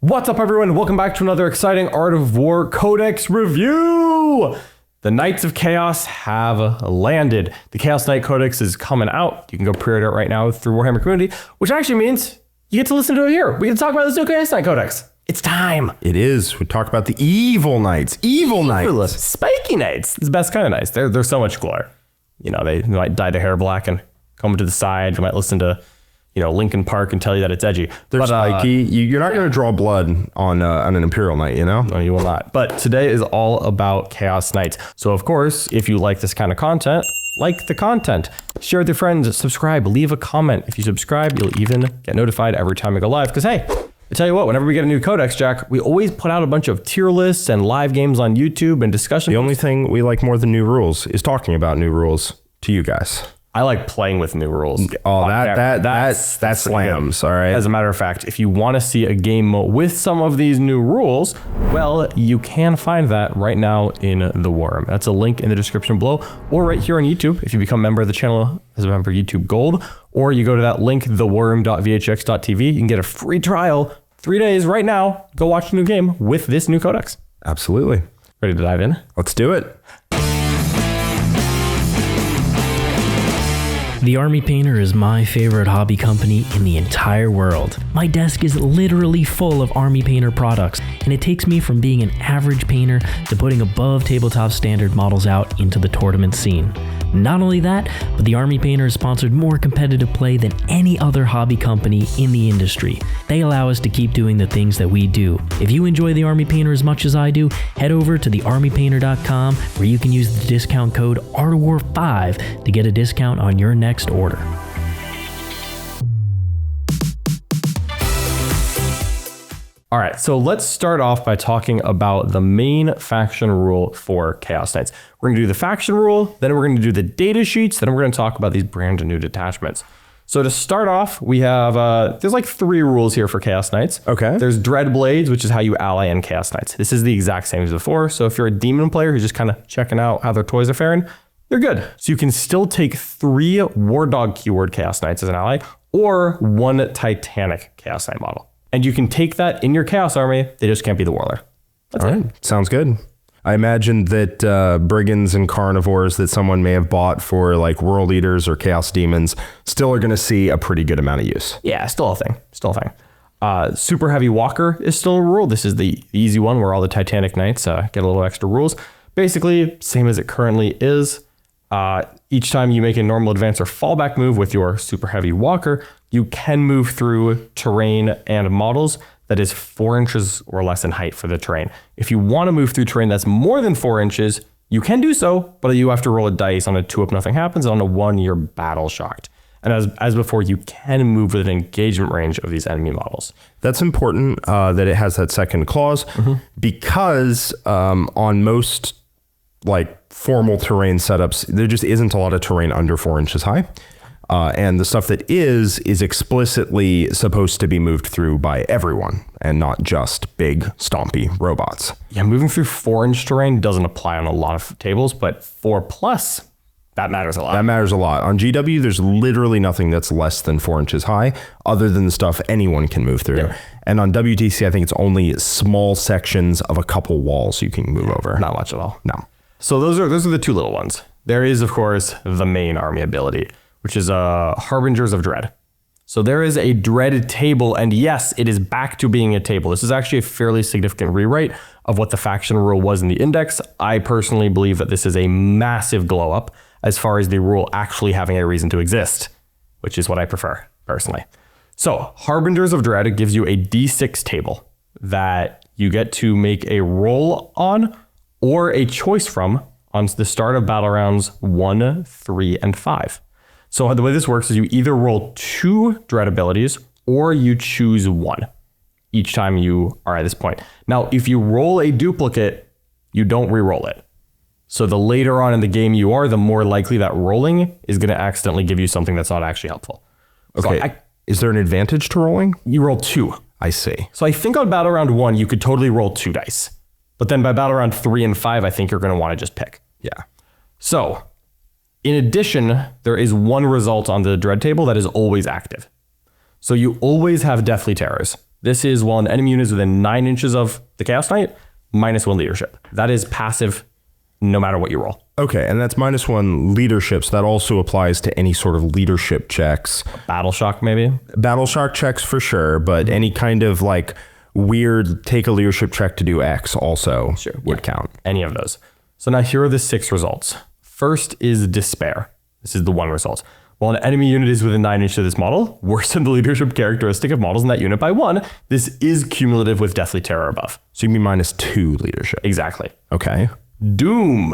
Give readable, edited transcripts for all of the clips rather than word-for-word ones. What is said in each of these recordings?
What's up, everyone? Welcome back to another exciting Art of War Codex review. The Knights of Chaos have landed. The Chaos Knight Codex is coming out. You can go pre-order it right now through Warhammer Community, which actually means you get to listen to it here. We get to talk about this new Chaos Knight Codex. It's time. It is. We talk about the evil knights. Evil knights. Spiky knights. It's the best kind of knights. They're so much cooler. You know, they might dye their hair black and come to the side. You might listen to, Linkin Park and tell you that it's edgy. They're spiky. You're not going to draw blood on an Imperial Knight, you know? No, you will not. But today is all about Chaos Knights. So, of course, if you like this kind of content, like the content, share with your friends, subscribe, leave a comment. If you subscribe, you'll even get notified every time we go live. Because, hey, I tell you what, whenever we get a new codex, Jack, we always put out a bunch of tier lists and live games on YouTube and discussion. The only thing we like more than new rules is talking about new rules to you guys. I like playing with new rules. Oh, that slams, all right? As a matter of fact, if you want to see a game with some of these new rules, well, you can find that right now in the Worm. That's a link in the description below, or right here on YouTube if you become a member of the channel as a member of YouTube Gold, or you go to that link, theworm.vhx.tv. You can get a free trial, 3 days right now. Go watch a new game with this new codex. Absolutely. Ready to dive in? Let's do it. The Army Painter is my favorite hobby company in the entire world. My desk is literally full of Army Painter products, and it takes me from being an average painter to putting above tabletop standard models out into the tournament scene. Not only that, but the Army Painter has sponsored more competitive play than any other hobby company in the industry. They allow us to keep doing the things that we do. If you enjoy the Army Painter as much as I do, head over to thearmypainter.com where you can use the discount code ARTOFWAR5 to get a discount on your next order. All right, so let's start off by talking about the main faction rule for Chaos Knights. We're gonna do the faction rule, then we're gonna do the data sheets, then we're gonna talk about these brand new detachments. So to start off, we have, there's like 3 rules here for Chaos Knights. Okay. There's Dread Blades, which is how you ally in Chaos Knights. This is the exact same as before. So if you're a demon player who's just kind of checking out how their toys are faring, they're good. So you can still take 3 War Dog keyword Chaos Knights as an ally, or 1 Titanic Chaos Knight model. And you can take that in your Chaos army. They just can't be the Warlord. That's all right. Sounds good. I imagine that Brigands and Karnivores that someone may have bought for like World Eaters or Chaos Demons still are going to see a pretty good amount of use. Yeah, still a thing. Still a thing. Super Heavy Walker is still a rule. This is the easy one where all the Titanic Knights get a little extra rules. Basically, same as it currently is. Each time you make a normal advance or fallback move with your Super Heavy Walker, you can move through terrain and models that is 4 inches or less in height for the terrain. If you want to move through terrain that's more than 4 inches, you can do so, but you have to roll a dice. On a 2 up, nothing happens. On a 1, you're battle shocked. And as before, you can move with an engagement range of these enemy models. That's important that it has that second clause because on most like formal terrain setups, there just isn't a lot of terrain under 4 inches high. And the stuff that is explicitly supposed to be moved through by everyone and not just big stompy robots. Yeah, moving through 4-inch terrain doesn't apply on a lot of tables, but 4+, that matters a lot. That matters a lot. On GW, there's literally nothing that's less than 4 inches high other than the stuff anyone can move through. Yeah. And on WTC, I think it's only small sections of a couple walls you can move over. Not much at all. No. So those are the 2 little ones. There is, of course, the main army ability, which is Harbingers of Dread. So there is a Dread table, and yes, it is back to being a table. This is actually a fairly significant rewrite of what the faction rule was in the index. I personally believe that this is a massive glow up as far as the rule actually having a reason to exist, which is what I prefer, personally. So Harbingers of Dread gives you a D6 table that you get to make a roll on or a choice from on the start of battle rounds 1, 3, and 5. So the way this works is you either roll 2 Dread abilities or you choose 1 each time you are at this point. Now, if you roll a duplicate, you don't re-roll it. So the later on in the game you are, the more likely that rolling is going to accidentally give you something that's not actually helpful. Okay. So is there an advantage to rolling? You roll 2. I see. So I think on battle round 1, you could totally roll 2 dice. But then by battle round 3 and 5, I think you're going to want to just pick. Yeah. So in addition, there is 1 result on the Dread table that is always active. So you always have Deathly Terrors. This is while an enemy unit is within 9 inches of the Chaos Knight, -1 leadership. That is passive no matter what you roll. Okay, and that's -1 leadership, so that also applies to any sort of leadership checks. Battle shock, maybe? Battle shock checks for sure, but any kind of like weird take a leadership check to do X also would count. Any of those. So now here are the 6 results. First is Despair. This is the 1 result. While an enemy unit is within 9 inches of this model, worsen the leadership characteristic of models in that unit by 1. This is cumulative with Deathly Terror above. So you can be -2 leadership. Exactly. Okay. Doom.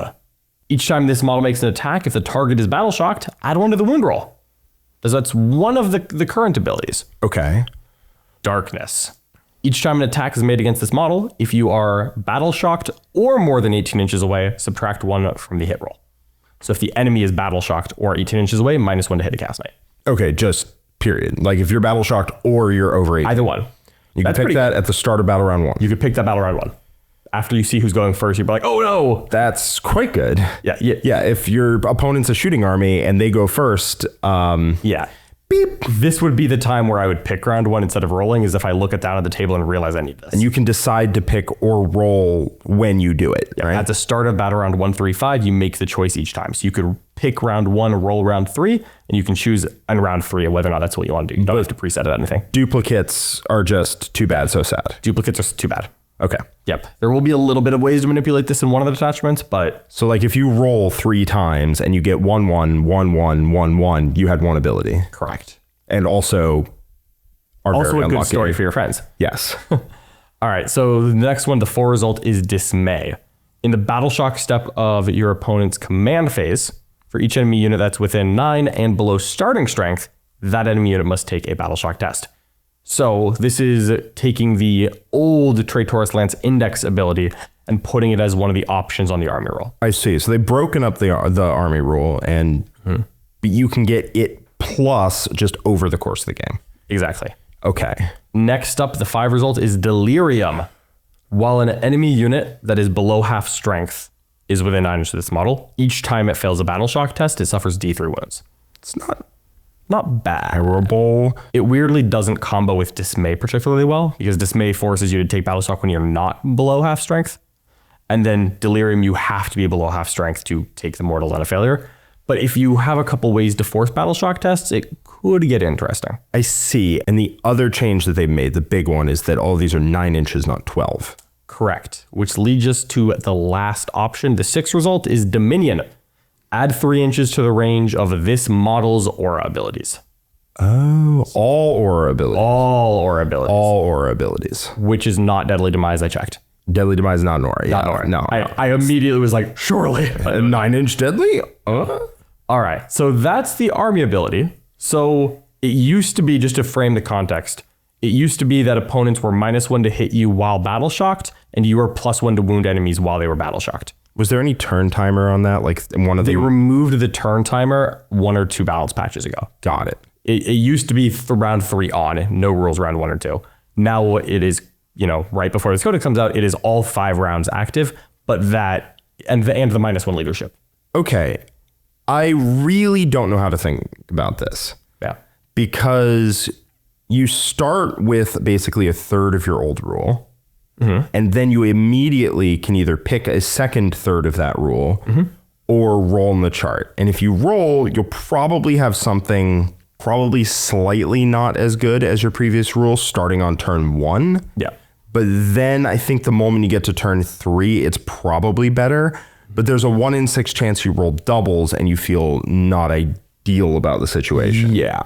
Each time this model makes an attack, if the target is battle shocked, add 1 to the wound roll. That's one of the current abilities. Okay. Darkness. Each time an attack is made against this model, if you are battle shocked or more than 18 inches away, subtract 1 from the hit roll. So if the enemy is battle shocked or 18 inches away, -1 to hit a Chaos Knight. Okay, just period. Like if you're battle shocked or you're over 18. Either one. You can pick that at the start of battle round 1. You could pick that battle round 1. After you see who's going first, you'd be like, oh no. That's quite good. Yeah. Yeah, if your opponent's a shooting army and they go first, yeah. Beep. This would be the time where I would pick round 1 instead of rolling, is if I look it down at the table and realize I need this. And you can decide to pick or roll when you do it, right? At the start of battle round 1, 3, 5, you make the choice each time. So you could pick round 1, roll round 3, and you can choose in round 3 whether or not that's what you want to do. You don't have to preset it anything. Duplicates are just too bad, so sad. Duplicates are too bad. Okay. Yep. There will be a little bit of ways to manipulate this in one of the detachments, but... So like if you roll 3 times and you get 1, 1, 1, 1, 1, 1, you had 1 ability. Correct. And also are also very a unlucky. good story for your friends. Yes. All right, so the next one, the 4 result, is Dismay. In the battle shock step of your opponent's command phase, for each enemy unit that's within 9 and below starting strength, that enemy unit must take a battle shock test. So this is taking the old Traitoris Lance Index ability and putting it as one of the options on the army roll. I see. So they've broken up the army rule, and you can get it plus just over the course of the game. Exactly. Okay. Next up, the 5 result is Delirium. While an enemy unit that is below half strength is within 9 inches of this model, each time it fails a battle shock test, it suffers D3 wounds. It's not bad. Terrible. It weirdly doesn't combo with Dismay particularly well, because Dismay forces you to take battle shock when you're not below half strength. And then Delirium, you have to be below half strength to take the mortals on a failure. But if you have a couple ways to force battle shock tests, it could get interesting. I see. And the other change that they've made, the big one, is that all of these are 9 inches, not 12. Correct. Which leads us to the last option. The 6th result is Dominion. Add 3 inches to the range of this model's aura abilities. Oh, all aura abilities. All aura abilities. All aura abilities. Which is not Deadly Demise, I checked. Deadly Demise, not an aura. Not an aura. No. I immediately was like, surely. A 9-inch deadly? All right, so that's the army ability. So it used to be, just to frame the context, it used to be that opponents were -1 to hit you while battle shocked, and you were +1 to wound enemies while they were battle shocked. Was there any turn timer on that? Like one of They removed the turn timer 1 or 2 balance patches ago. Got it. It used to be round 3 on, no rules round 1 or 2. Now it is, right before this codex comes out, it is all 5 rounds active, but that, and the -1 leadership. Okay. I really don't know how to think about this. Yeah. Because you start with basically a third of your old rule, and then you immediately can either pick a second third of that rule or roll in the chart. And if you roll, you'll probably have something probably slightly not as good as your previous rule starting on turn 1. Yeah. But then I think the moment you get to turn 3, it's probably better. But there's a 1 in 6 chance you roll doubles and you feel not ideal about the situation. Yeah.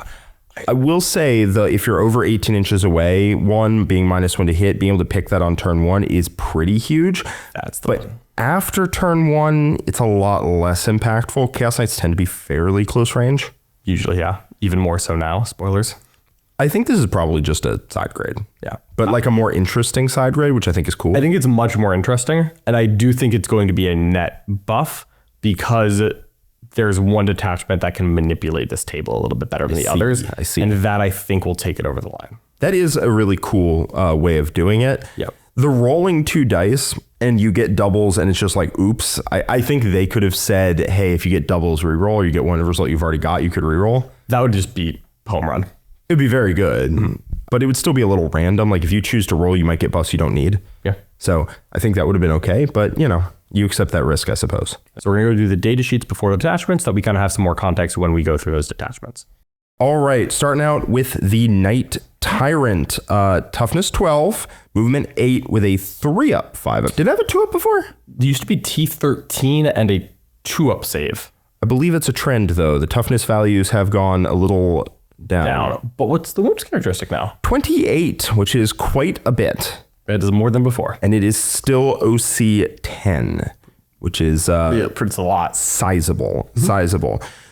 I will say if you're over 18 inches away, being -1 to hit, being able to pick that on turn 1 is pretty huge. That's the But one. after turn 1, it's a lot less impactful. Chaos Knights tend to be fairly close range. Usually, yeah. Even more so now. Spoilers. I think this is probably just a side grade. Yeah. But like a more interesting side grade, which I think is cool. I think it's much more interesting, and I do think it's going to be a net buff because there's one detachment that can manipulate this table a little bit better than the others. I see. And that I think will take it over the line. That is a really cool way of doing it. Yep. The rolling 2 dice and you get doubles and it's just like, oops. I think they could have said, hey, if you get doubles, reroll, or you get one result you've already got, you could reroll. That would just be home run. It'd be very good. but it would still be a little random. Like if you choose to roll, you might get buffs you don't need. Yeah. So I think that would have been okay, but you know, you accept that risk, I suppose. So we're going to go do the data sheets before the detachments, so that we kind of have some more context when we go through those detachments. All right, starting out with the Knight Tyrant, toughness 12, movement 8 with a 3-up, 5-up. Did I have a 2-up before? There used to be T13 and a 2-up save. I believe it's a trend though. The toughness values have gone a little down. But what's the wounds characteristic now? 28, which is quite a bit. It is more than before. And it is still OC 10, which is It's a lot. sizable.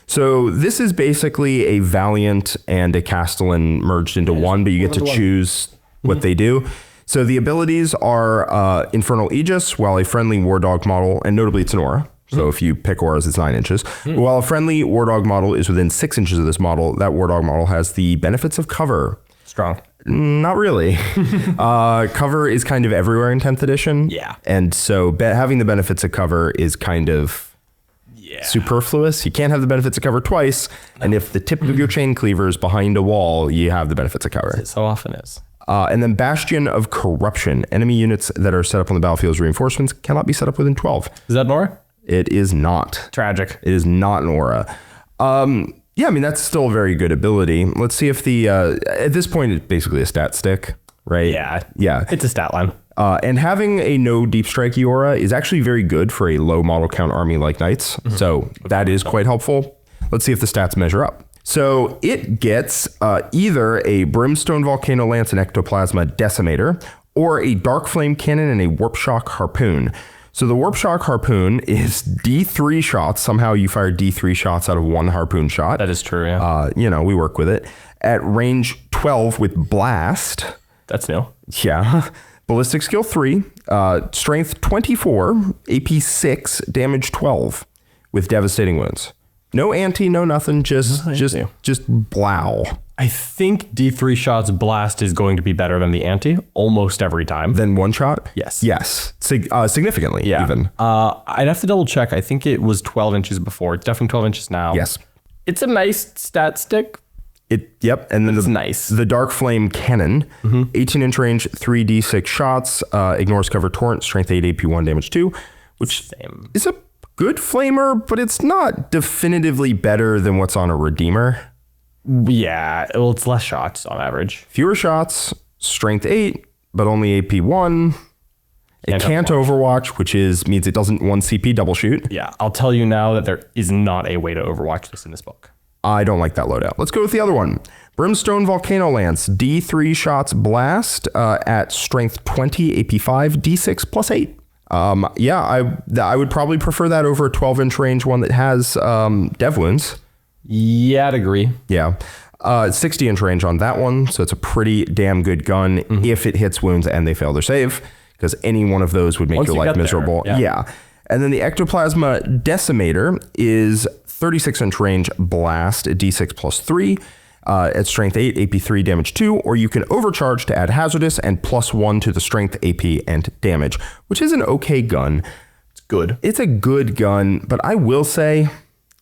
So this is basically a Valiant and a Castellan merged into one, but you get to choose what they do. So the abilities are Infernal Aegis, while a friendly War Dog model, and notably it's an aura. So if you pick auras, it's 9 inches. While a friendly War Dog model is within 6 inches of this model, that War Dog model has the benefits of cover. Strong. Not really. Cover is kind of everywhere in 10th edition. Yeah. And so having the benefits of cover is kind of superfluous. You can't have the benefits of cover twice. No. And if the tip of your chain cleaver is behind a wall, you have the benefits of cover. It so often is. And then Bastion of Corruption. Enemy units that are set up on the battlefield as reinforcements cannot be set up within 12. Is that an aura? It is not. Tragic. It is not an aura. Yeah, I mean, that's still a very good ability. Let's see if the, at this point, it's basically a stat stick, right? Yeah. It's a stat line. And having a no deep strike aura is actually very good for a low model count army like Knights. Mm-hmm. So that is quite helpful. Let's see if the stats measure up. So it gets either a Brimstone Volcano Lance and Ectoplasma Decimator, or a Dark Flame Cannon and a Warp Shock Harpoon. So the Warp Shock Harpoon is D3 shots. Somehow you fire D3 shots out of one harpoon shot. That is true, yeah. You know, we work with it. At range 12 with Blast. That's new. Yeah. Ballistic skill 3, strength 24, AP 6, damage 12 with devastating wounds. No anti, no nothing, just blow. I think D3 shots blast is going to be better than the anti almost every time. Then one shot? Yes. Yes. Significantly, yeah. Even. I'd have to double check. I think it was 12 inches before. It's definitely 12 inches now. Yes. It's a nice stat stick. Yep. And then it's nice. The Dark Flame Cannon, 18-inch range, 3d6 shots, ignores cover torrent, strength 8, AP 1, damage 2, which is a good flamer, but it's not definitively better than what's on a Redeemer. Yeah, well, it's less shots on average. Fewer shots, strength 8, but only AP 1. It can't overwatch, which means it doesn't 1 CP double shoot. Yeah, I'll tell you now that there is not a way to overwatch this in this book. I don't like that loadout. Let's go with the other one. Brimstone Volcano Lance, D3 shots blast at strength 20, AP 5, D6 plus 8. Yeah, I would probably prefer that over a 12-inch range one that has dev wounds. Yeah, I'd agree. Yeah. 60-inch range on that one, so it's a pretty damn good gun if it hits wounds and they fail their save, because any one of those would make your life miserable. Yeah. And then the Ectoplasma Decimator is 36-inch range blast, D6 plus 3, at strength 8, AP 3, damage 2, or you can overcharge to add hazardous and plus 1 to the strength, AP, and damage, which is an okay gun. It's good. It's a good gun, but I will say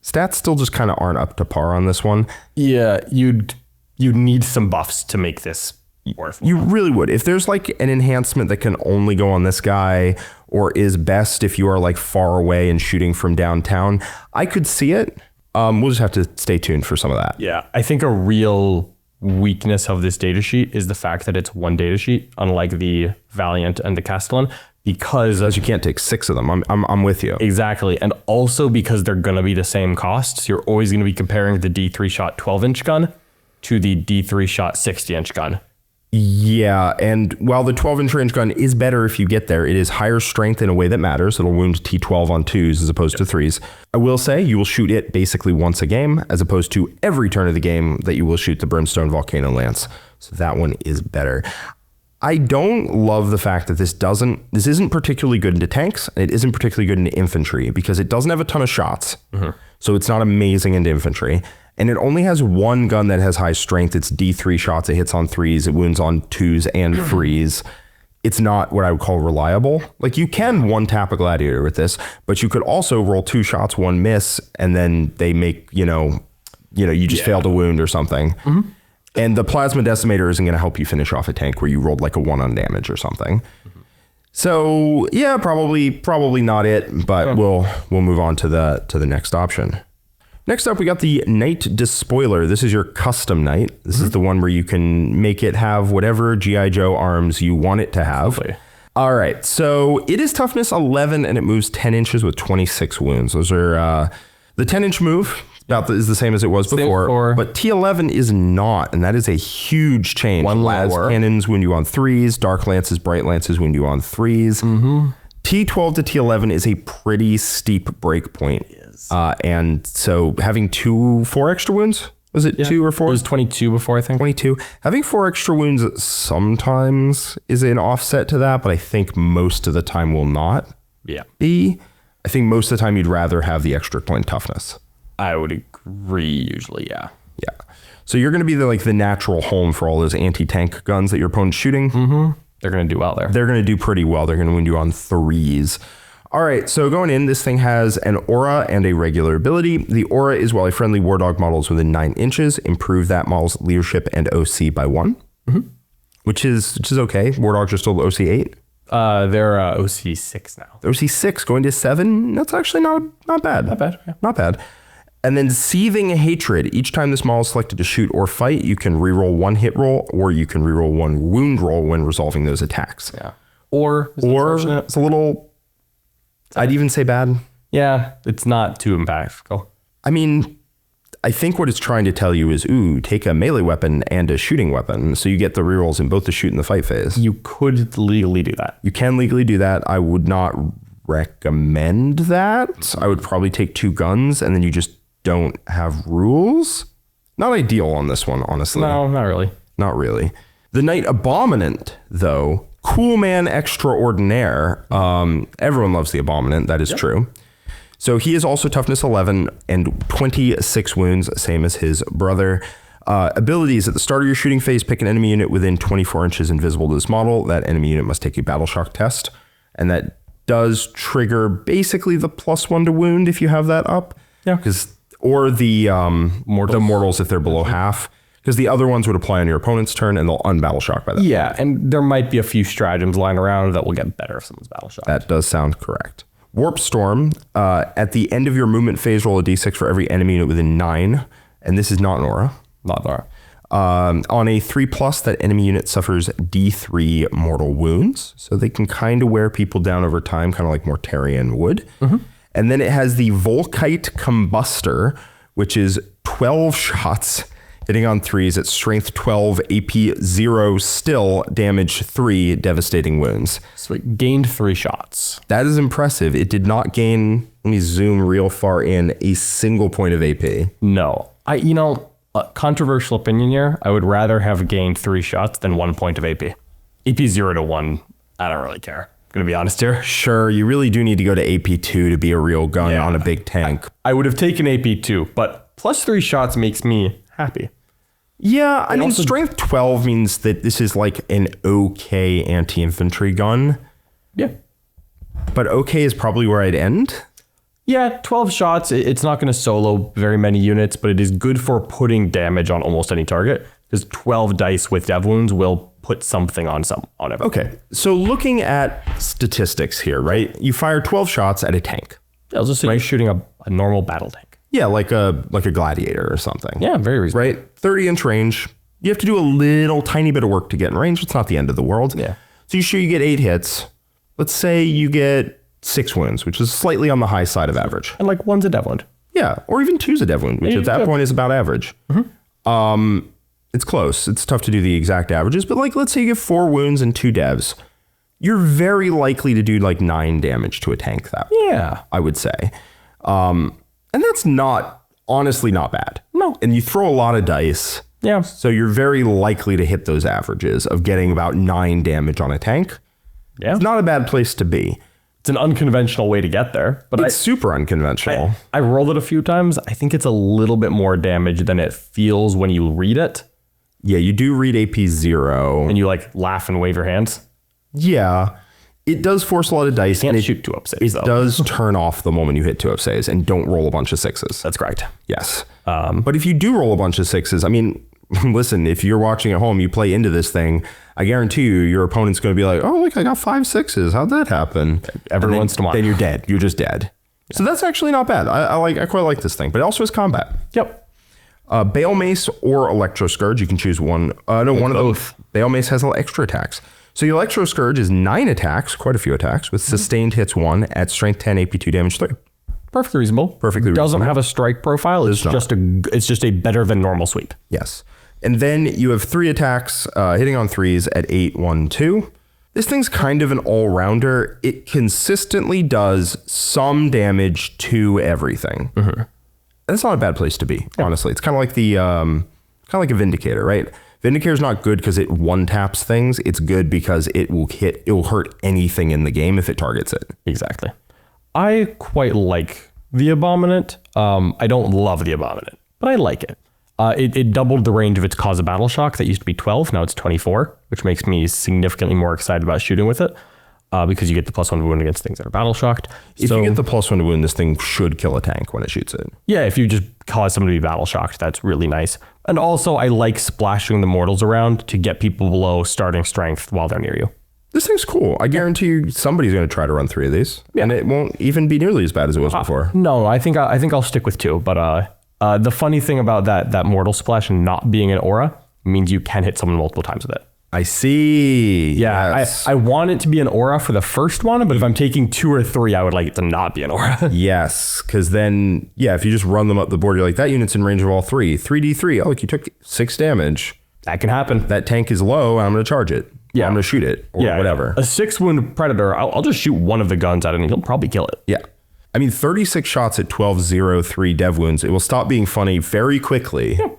stats still just kind of aren't up to par on this one. Yeah, you'd need some buffs to make this worth. You really would. If there's like an enhancement that can only go on this guy, or is best if you are like far away and shooting from downtown, I could see it. We'll just have to stay tuned for some of that. Yeah, I think a real weakness of this datasheet is the fact that it's one datasheet, unlike the Valiant and the Castellan, because you can't take 6 of them. I'm with you. Exactly. And also because they're going to be the same costs, you're always going to be comparing the D3 shot 12-inch gun to the D3 shot 60-inch gun. Yeah, and while the 12-inch range gun is better if you get there, it is higher strength in a way that matters. It'll wound T12 on 2s as opposed to 3s. I will say you will shoot it basically once a game, as opposed to every turn of the game that you will shoot the Brimstone Volcano Lance. So that one is better. I don't love the fact that this isn't particularly good into tanks, and it isn't particularly good into infantry, because it doesn't have a ton of shots. So it's not amazing into infantry. And it only has one gun that has high strength. It's D3 shots. It hits on 3s. It wounds on 2s and 3s. It's not what I would call reliable. Like, you can one tap a gladiator with this, but you could also roll 2 shots, 1 miss, and then they make, you just fail to wound or something. And the Plasma Decimator isn't going to help you finish off a tank where you rolled like a 1 on damage or something. So yeah, probably not it, but we'll move on to the next option. Next up, we got the Knight Despoiler. This is your custom knight. This is the one where you can make it have whatever G.I. Joe arms you want it to have. Lovely. All right, so it is toughness 11 and it moves 10 inches with 26 wounds. Those are the 10-inch move. Is the same as it was before, but T11 is not, and that is a huge change. One Las lower. Cannons wound you on 3s, Dark Lances, Bright Lances wound you on 3s. T12 to T11 is a pretty steep break point. And so having 4 extra wounds, was it 2 or 4? It was 22 before, I think. 22. Having 4 extra wounds sometimes is an offset to that, but I think most of the time will not be. I think most of the time you'd rather have the extra point toughness. I would agree usually, yeah. Yeah. So you're going to be the natural home for all those anti-tank guns that your opponent's shooting. They're going to do well there. They're going to do pretty well. They're going to win you on 3s. All right, so going in, this thing has an aura and a regular ability. The aura is while a friendly War Dog model is within 9 inches, improve that model's leadership and OC by 1, which is okay. War Dogs are still OC 8. They're OC 6 now. OC 6 going to 7. That's actually not bad. Not bad. Yeah. Not bad. And then Seething Hatred. Each time this model is selected to shoot or fight, you can reroll 1 hit roll, or you can reroll 1 wound roll when resolving those attacks. Yeah. Or it's a little, I'd even say bad. Yeah, it's not too impactful. I mean, I think what it's trying to tell you is, take a melee weapon and a shooting weapon, so you get the rerolls in both the shoot and the fight phase. You could legally do that. You can legally do that. I would not recommend that. I would probably take 2 guns, and then you just don't have rules. Not ideal on this one, honestly. No, not really. Not really. The Knight Abominant, though, cool man extraordinaire. Everyone loves the Abominant. That is true. So he is also toughness 11 and 26 wounds, same as his brother. Abilities: at the start of your shooting phase, pick an enemy unit within 24 inches invisible to this model. That enemy unit must take a battle shock test, and that does trigger basically the +1 to wound if you have that up. Yeah. Or the mortals if they're below half, because the other ones would apply on your opponent's turn and they'll unbattle shock by that. Yeah, and there might be a few stratagems lying around that will get better if someone's battle shocked. That does sound correct. Warp Storm. At the end of your movement phase, roll a d6 for every enemy unit within 9, and this is not an aura. Not an aura. On a 3+, that enemy unit suffers D3 mortal wounds, so they can kind of wear people down over time, kind of like Mortarion would. And then it has the Volkite Combustor, which is 12 shots, hitting on 3s at strength 12, AP 0, still damage 3, devastating wounds. So it gained 3 shots. That is impressive. It did not gain, let me zoom real far in, a single point of AP. No. Controversial opinion here, I would rather have gained 3 shots than 1 point of AP. AP 0 to 1, I don't really care. Gonna be honest here. Sure, you really do need to go to AP2 to be a real gun on a big tank. I would have taken AP2, but +3 shots makes me happy. Yeah, I mean, strength 12 means that this is like an okay anti-infantry gun. Yeah. But okay is probably where I'd end. Yeah, 12 shots, it's not going to solo very many units, but it is good for putting damage on almost any target, because 12 dice with dev wounds will put something on everyone. Okay, so looking at statistics here, right? You fire 12 shots at a tank. Yeah, I was just saying you're shooting a normal battle tank. Yeah, like a gladiator or something. Yeah, very reasonable. Right? 30-inch range. You have to do a little tiny bit of work to get in range. It's not the end of the world. Yeah. So you get 8 hits. Let's say you get 6 wounds, which is slightly on the high side of average. And like 1's a dev wound. Yeah, or even 2's a dev wound, which at that point is about average. It's close. It's tough to do the exact averages, but like let's say you get 4 wounds and 2 devs. You're very likely to do like 9 damage to a tank that way. Yeah. I would say. And that's honestly not bad. No. And you throw a lot of dice. Yeah. So you're very likely to hit those averages of getting about 9 damage on a tank. Yeah. It's not a bad place to be. It's an unconventional way to get there, but It's super unconventional. I rolled it a few times. I think it's a little bit more damage than it feels when you read it. Yeah, you do read AP 0. And you like laugh and wave your hands. Yeah. It does force a lot of dice. Can't and shoot 2 up saves, It though. does turn off the moment you hit 2 up saves and don't roll a bunch of 6s. That's correct. Yes. But if you do roll a bunch of 6s, I mean, listen, if you're watching at home, you play into this thing, I guarantee you, your opponent's going to be like, oh, look, I got 5 6s. How'd that happen? Every once in a while. Then you're dead. You're just dead. So that's actually not bad. I quite like this thing, but it also has combat. Yep. Bale Mace or Electro Scourge, you can choose one. One of both. Bale Mace has extra attacks. So the Electro Scourge is 9 attacks, quite a few attacks, with sustained hits 1 at strength 10, AP 2, damage 3. Perfectly reasonable. Perfectly Doesn't reasonable. have a strike profile. It's just a better than normal sweep. Yes. And then you have 3 attacks, hitting on 3s at 8, 1, 2. This thing's kind of an all-rounder. It consistently does some damage to everything. Mm-hmm. That's not a bad place to be, honestly. It's kind of like a Vindicator, right? Vindicator's not good because it one-taps things. It's good because it will hurt anything in the game if it targets it. Exactly. I quite like the Abominant. I don't love the Abominant, but I like it. It doubled the range of its cause of battle shock. That used to be 12, now it's 24, which makes me significantly more excited about shooting with it because you get the +1 wound against things that are battle shocked. If you get the +1 wound, this thing should kill a tank when it shoots it. Yeah, if you just cause someone to be battle shocked, that's really nice. And also, I like splashing the mortals around to get people below starting strength while they're near you. This thing's cool. I guarantee you somebody's going to try to run 3 of these, and it won't even be nearly as bad as it was before. No, I think I'll stick with 2. But the funny thing about that mortal splash not being an aura means you can hit someone multiple times with it. I see. Yeah, yes. I want it to be an aura for the first one, but if I'm taking 2 or 3, I would like it to not be an aura. Yes, because then, if you just run them up the board, you're like, that unit's in range of all 3. 3d3. Oh, look, you took 6 damage. That can happen. That tank is low, and I'm going to charge it. Yeah. I'm going to shoot it, or whatever. A 6 wound predator, I'll just shoot one of the guns at it, and he'll probably kill it. Yeah. I mean, 36 shots at 12-0-3 dev wounds. It will stop being funny very quickly. Yeah.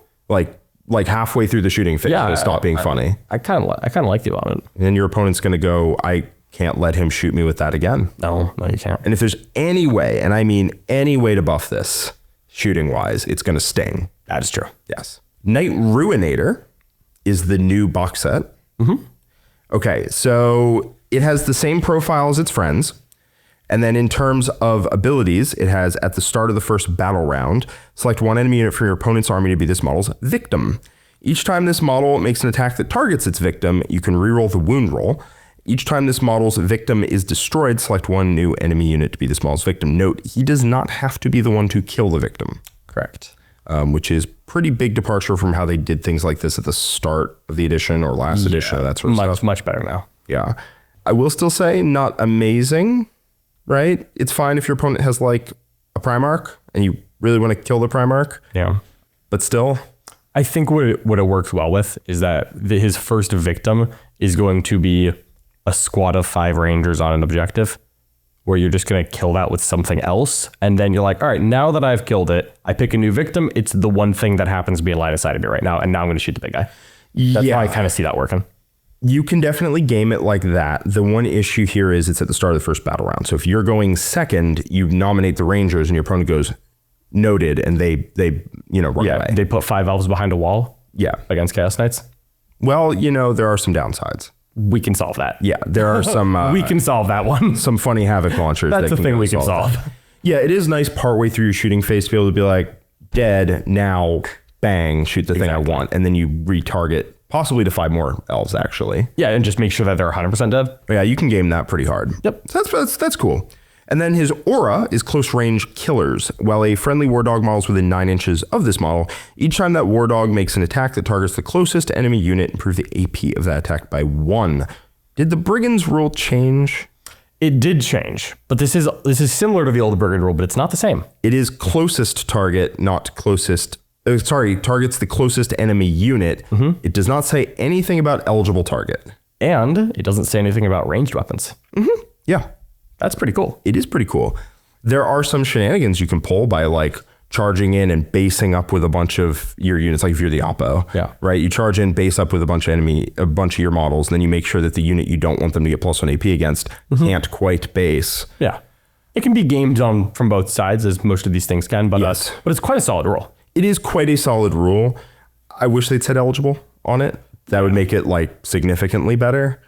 Like halfway through the shooting phase, it'll stop being funny. I kind of like the Abominant. And your opponent's going to go, I can't let him shoot me with that again. No, you can't. And if there's any way, and I mean any way to buff this, shooting-wise, it's going to sting. That is true. Yes. Knight Ruinator is the new box set. Mm-hmm. Okay, so it has the same profile as its friends. And then in terms of abilities, it has at the start of the first battle round, select one enemy unit from your opponent's army to be this model's victim. Each time this model makes an attack that targets its victim, you can reroll the wound roll. Each time this model's victim is destroyed, select one new enemy unit to be this model's victim. Note, he does not have to be the one to kill the victim. Correct. Which is pretty big departure from how they did things like this at the start of the edition or last edition, that sort of stuff. Much better now. Yeah. I will still say not amazing, right? It's fine if your opponent has like a Primarch and you really want to kill the Primarch. Yeah. But still. I think what it works well with is that his first victim is going to be a squad of 5 Rangers on an objective where you're just going to kill that with something else. And then you're like, all right, now that I've killed it, I pick a new victim. It's the one thing that happens to be in line of sight of me right now. And now I'm going to shoot the big guy. That's how I kind of see that working. You can definitely game it like that. The one issue here is it's at the start of the first battle round. So if you're going second, you nominate the Rangers and your opponent goes noted and they run away. They put 5 elves behind a wall. Yeah. Against Chaos Knights. Well, there are some downsides. We can solve that. Yeah, there are some... we can solve that one. Some funny Havoc launchers. That's the thing we can solve. Yeah, it is nice partway through your shooting phase to be able to be like, dead, now, bang, shoot the thing I want. And then you retarget, possibly to 5 more elves, actually. Yeah, and just make sure that they're 100% dead. Yeah, you can game that pretty hard. Yep. So that's cool. And then his aura is close range killers. While a friendly war dog model is within 9 inches of this model, each time that war dog makes an attack that targets the closest enemy unit, improve the AP of that attack by 1. Did the Brigand's rule change? It did change, but this is similar to the old Brigand rule, but it's not the same. It is closest target, not closest. Targets the closest enemy unit. Mm-hmm. It does not say anything about eligible target. And it doesn't say anything about ranged weapons. Mm-hmm. Yeah. That's pretty cool. It is pretty cool. There are some shenanigans you can pull by like charging in and basing up with a bunch of your units, like if you're the Oppo. Yeah. Right? You charge in, base up with a bunch of your models, and then you make sure that the unit you don't want them to get +1 AP against can't quite base. Yeah. It can be gamed on from both sides, as most of these things can, but it's quite a solid rule. It is quite a solid rule. I wish they'd said eligible on it, That would make it like significantly better.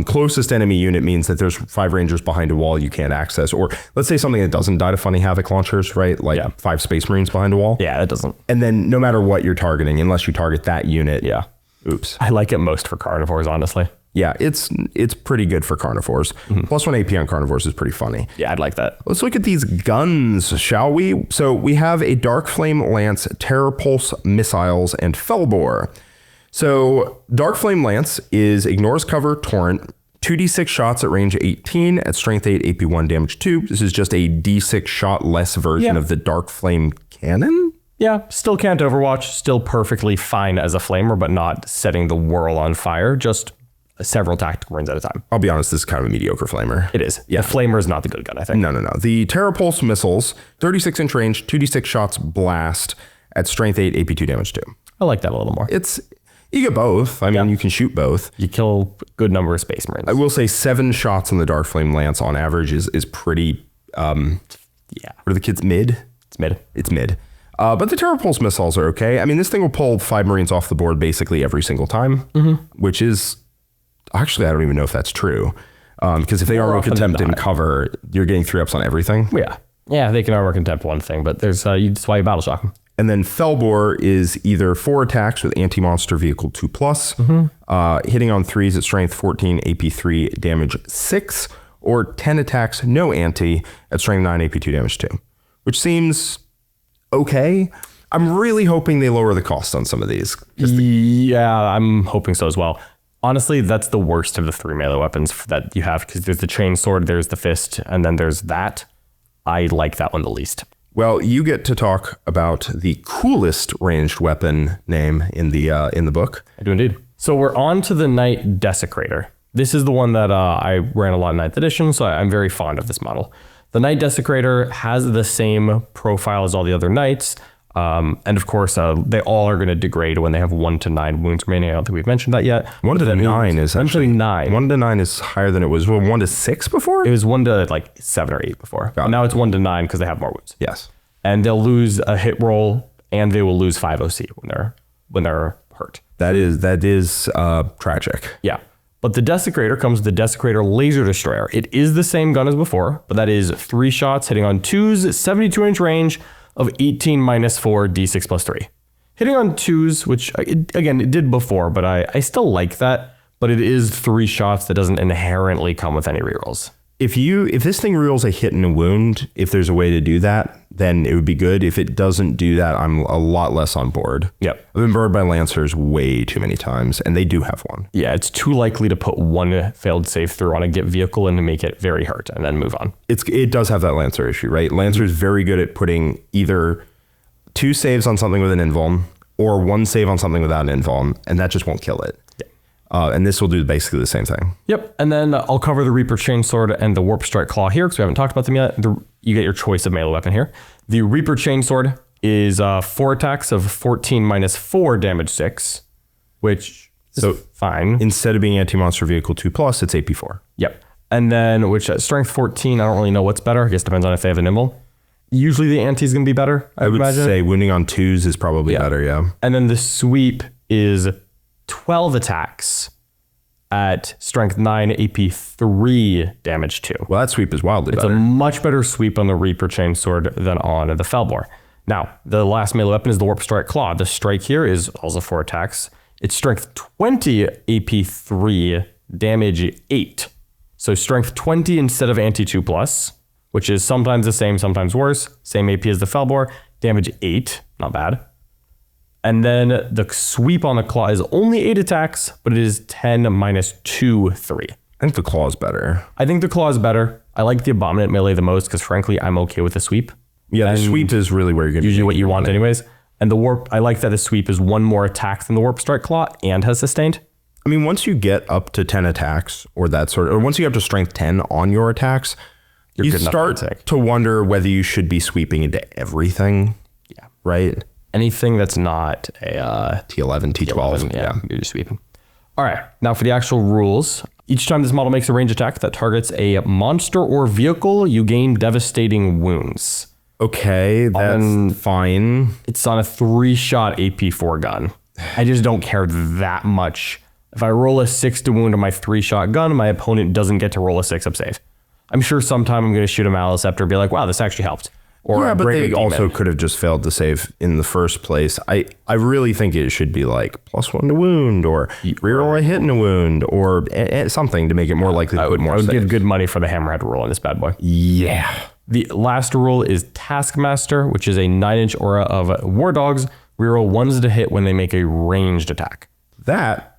Closest enemy unit means that there's 5 rangers behind a wall you can't access. Or let's say something that doesn't die to funny havoc launchers, right? Like 5 space marines behind a wall. Yeah, that doesn't. And then no matter what you're targeting, unless you target that unit. Yeah. Oops. I like it most for carnivores, honestly. Yeah, it's pretty good for carnivores. Plus 1 AP on carnivores is pretty funny. Yeah, I'd like that. Let's look at these guns, shall we? So we have a Dark Flame Lance, Terror Pulse missiles, and Fellbore. So Dark Flame Lance is ignores cover, torrent, 2d6 shots at range 18 at strength 8, AP 1, damage 2. This is just a d6 shot less version of the Dark Flame Cannon? Yeah, still can't overwatch, still perfectly fine as a flamer, but not setting the world on fire, just several tactical runs at a time. I'll be honest, this is kind of a mediocre flamer. It is. Yeah, the flamer is not the good gun, I think. No. The Terror Pulse missiles, 36-inch range, 2d6 shots blast at strength 8, AP 2, damage 2. I like that a little more. You get both. I mean, you can shoot both. You kill a good number of space marines. I will say 7 shots on the Dark Flame Lance on average is pretty, yeah. What are the kids, mid? It's mid. It's mid. But the Terror Pulse missiles are okay. I mean, this thing will pull 5 marines off the board basically every single time, which is, actually, I don't even know if that's true. Because if they are contempt and cover, you're getting 3-ups on everything. Yeah. Yeah, they can armor contempt one thing, but there's that's why you battle shock them. And then Fellbore is either 4 attacks with anti-monster vehicle 2+, hitting on 3s at strength 14, AP 3, damage 6, or 10 attacks, no anti, at strength 9, AP 2, damage 2, which seems okay. I'm really hoping they lower the cost on some of these. Yeah, I'm hoping so as well. Honestly, that's the worst of the 3 melee weapons that you have, because there's the chainsword, there's the fist, and then there's that. I like that one the least. Well, you get to talk about the coolest ranged weapon name in the book. I do indeed. So we're on to the Knight Desecrator. This is the one that I ran a lot in 9th edition, so I'm very fond of this model. The Knight Desecrator has the same profile as all the other knights, and of course, they all are going to degrade when they have 1 to 9 wounds remaining. I don't think we've mentioned that yet. 1 to 9 is actually 9. 1 to 9 is higher than it was. Well, 1 to 6 before? It was 1 to like 7 or 8 before. Now it's 1 to 9 because they have more wounds. Yes. And they'll lose a hit roll, and they will lose 5 OC when they're hurt. That is tragic. Yeah. But the Desecrator comes with the Desecrator Laser Destroyer. It is the same gun as before, but that is 3 shots hitting on 2s, 72-inch range of 18 minus 4, d6 plus 3. Hitting on 2s, which, again, it did before, but I still like that. But it is 3 shots that doesn't inherently come with any rerolls. If this thing rerolls a hit and a wound, if there's a way to do that, then it would be good. If it doesn't do that, I'm a lot less on board. Yep. I've been burned by Lancers way too many times, and they do have one. Yeah, it's too likely to put 1 failed save through on a get vehicle and to make it very hurt and then move on. It does have that Lancer issue, right? Lancer is very good at putting either 2 saves on something with an invuln or 1 save on something without an invuln, and that just won't kill it. Yeah. And this will do basically the same thing. Yep. And then I'll cover the Reaper Chainsword and the Warp Strike Claw here because we haven't talked about them yet. You get your choice of melee weapon here. The Reaper Chainsword is 4 attacks of 14 minus 4 damage 6, which is fine. Instead of being anti-monster vehicle 2+, it's AP 4. Yep. And then, which at strength 14, I don't really know what's better. I guess it depends on if they have a nimble. Usually the anti is going to be better, I would imagine. say wounding on 2s is probably better, yeah. And then the sweep is 12 attacks at strength 9, AP 3, damage 2. Well, that sweep is wildly better. It's a much better sweep on the Reaper Chainsword than on the Fellbore. Now, the last melee weapon is the Warp Strike Claw. The strike here is also 4 attacks. It's strength 20, AP 3, damage 8. So strength 20 instead of anti 2+, which is sometimes the same, sometimes worse. Same AP as the Fellbore. Damage 8, not bad. And then the sweep on the claw is only 8 attacks, but it is 10 minus 2, 3. I think the claw is better. I think the claw is better. I like the Abominant melee the most because frankly, I'm okay with the sweep. Yeah, the sweep is really where you're going to usually what you want anyways. And the warp, I like that the sweep is 1 more attack than the Warp Strike Claw and has sustained. I mean, once you get up to 10 attacks or once you get up to strength 10 on your attacks, you start to wonder whether you should be sweeping into everything. Yeah. Right? Anything that's not a T11, T12. Yeah, you're just sweeping. All right, now for the actual rules. Each time this model makes a range attack that targets a monster or vehicle, you gain devastating wounds. Okay, that's fine. It's on a 3-shot AP4 gun. I just don't care that much. If I roll a 6 to wound on my 3-shot gun, my opponent doesn't get to roll a 6 up save. I'm sure sometime I'm going to shoot a Maliceptor and be like, wow, this actually helped. Or yeah, but they also could have just failed to save in the first place. I really think it should be like +1 to wound, or reroll a hit and a wound, or something to make it more likely to put more saves. I would give good money for the Hammerhead roll in this bad boy. Yeah. The last rule is Taskmaster, which is a 9-inch aura of War Dogs. Reroll 1s to hit when they make a ranged attack. That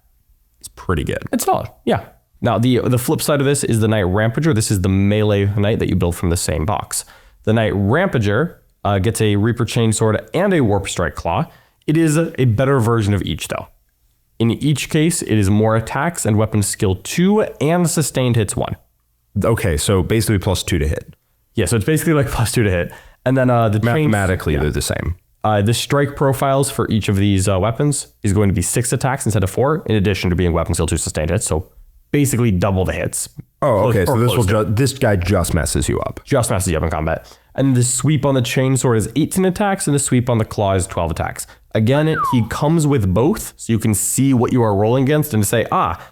is pretty good. It's solid, yeah. Now, the flip side of this is the Knight Rampager. This is the melee knight that you build from the same box. The Knight Rampager gets a Reaper Chainsword and a Warp Strike Claw. It is a better version of each, though. In each case, it is more attacks and weapon skill 2 and sustained hits 1. Okay, so basically +2 to hit. Yeah, so it's basically like +2 to hit. And then the mathematically, they're the same. The strike profiles for each of these weapons is going to be 6 attacks instead of 4, in addition to being weapon skill 2 sustained hits. So basically double the hits. Oh, okay. So this guy just messes you up. Just messes you up in combat. And the sweep on the chainsword is 18 attacks, and the sweep on the claw is 12 attacks. Again, he comes with both, so you can see what you are rolling against and say,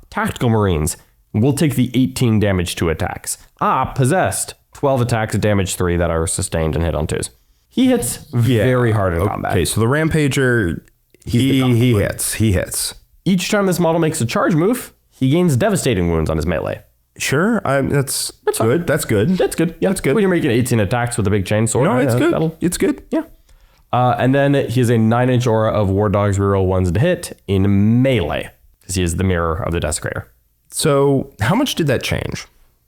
Tactical Marines, we'll take the 18 damage 2 attacks. Possessed, 12 attacks, damage 3 that are sustained and hit on 2s. He hits very hard in combat. Okay, so the Rampager, he hits. Each time this model makes a charge move, he gains devastating wounds on his melee. Sure, that's good. That's good. That's good. Yeah, that's good. When you're making 18 attacks with a big chainsword. No, it's good. It's good. Yeah. And then he has a 9-inch aura of War Dogs reroll 1s to hit in melee, because he is the mirror of the Desecrator. So how much did that change?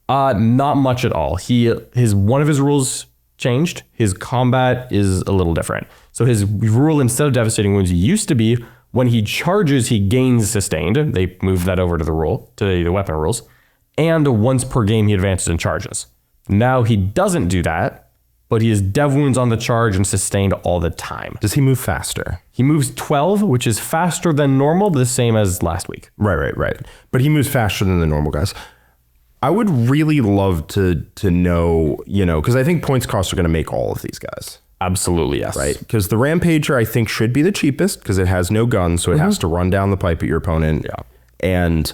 Not much at all. One of his rules changed. His combat is a little different. So his rule, instead of devastating wounds, used to be when he charges, he gains sustained. They moved that over to the weapon rules. And once per game, he advances and charges. Now he doesn't do that, but he has dev wounds on the charge and sustained all the time. Does he move faster? He moves 12, which is faster than normal, the same as last week. Right. But he moves faster than the normal guys. I would really love to know, because I think points costs are going to make all of these guys. Absolutely, yes. Right? Because the Rampager, I think, should be the cheapest because it has no gun, so it has to run down the pipe at your opponent. Yeah. And,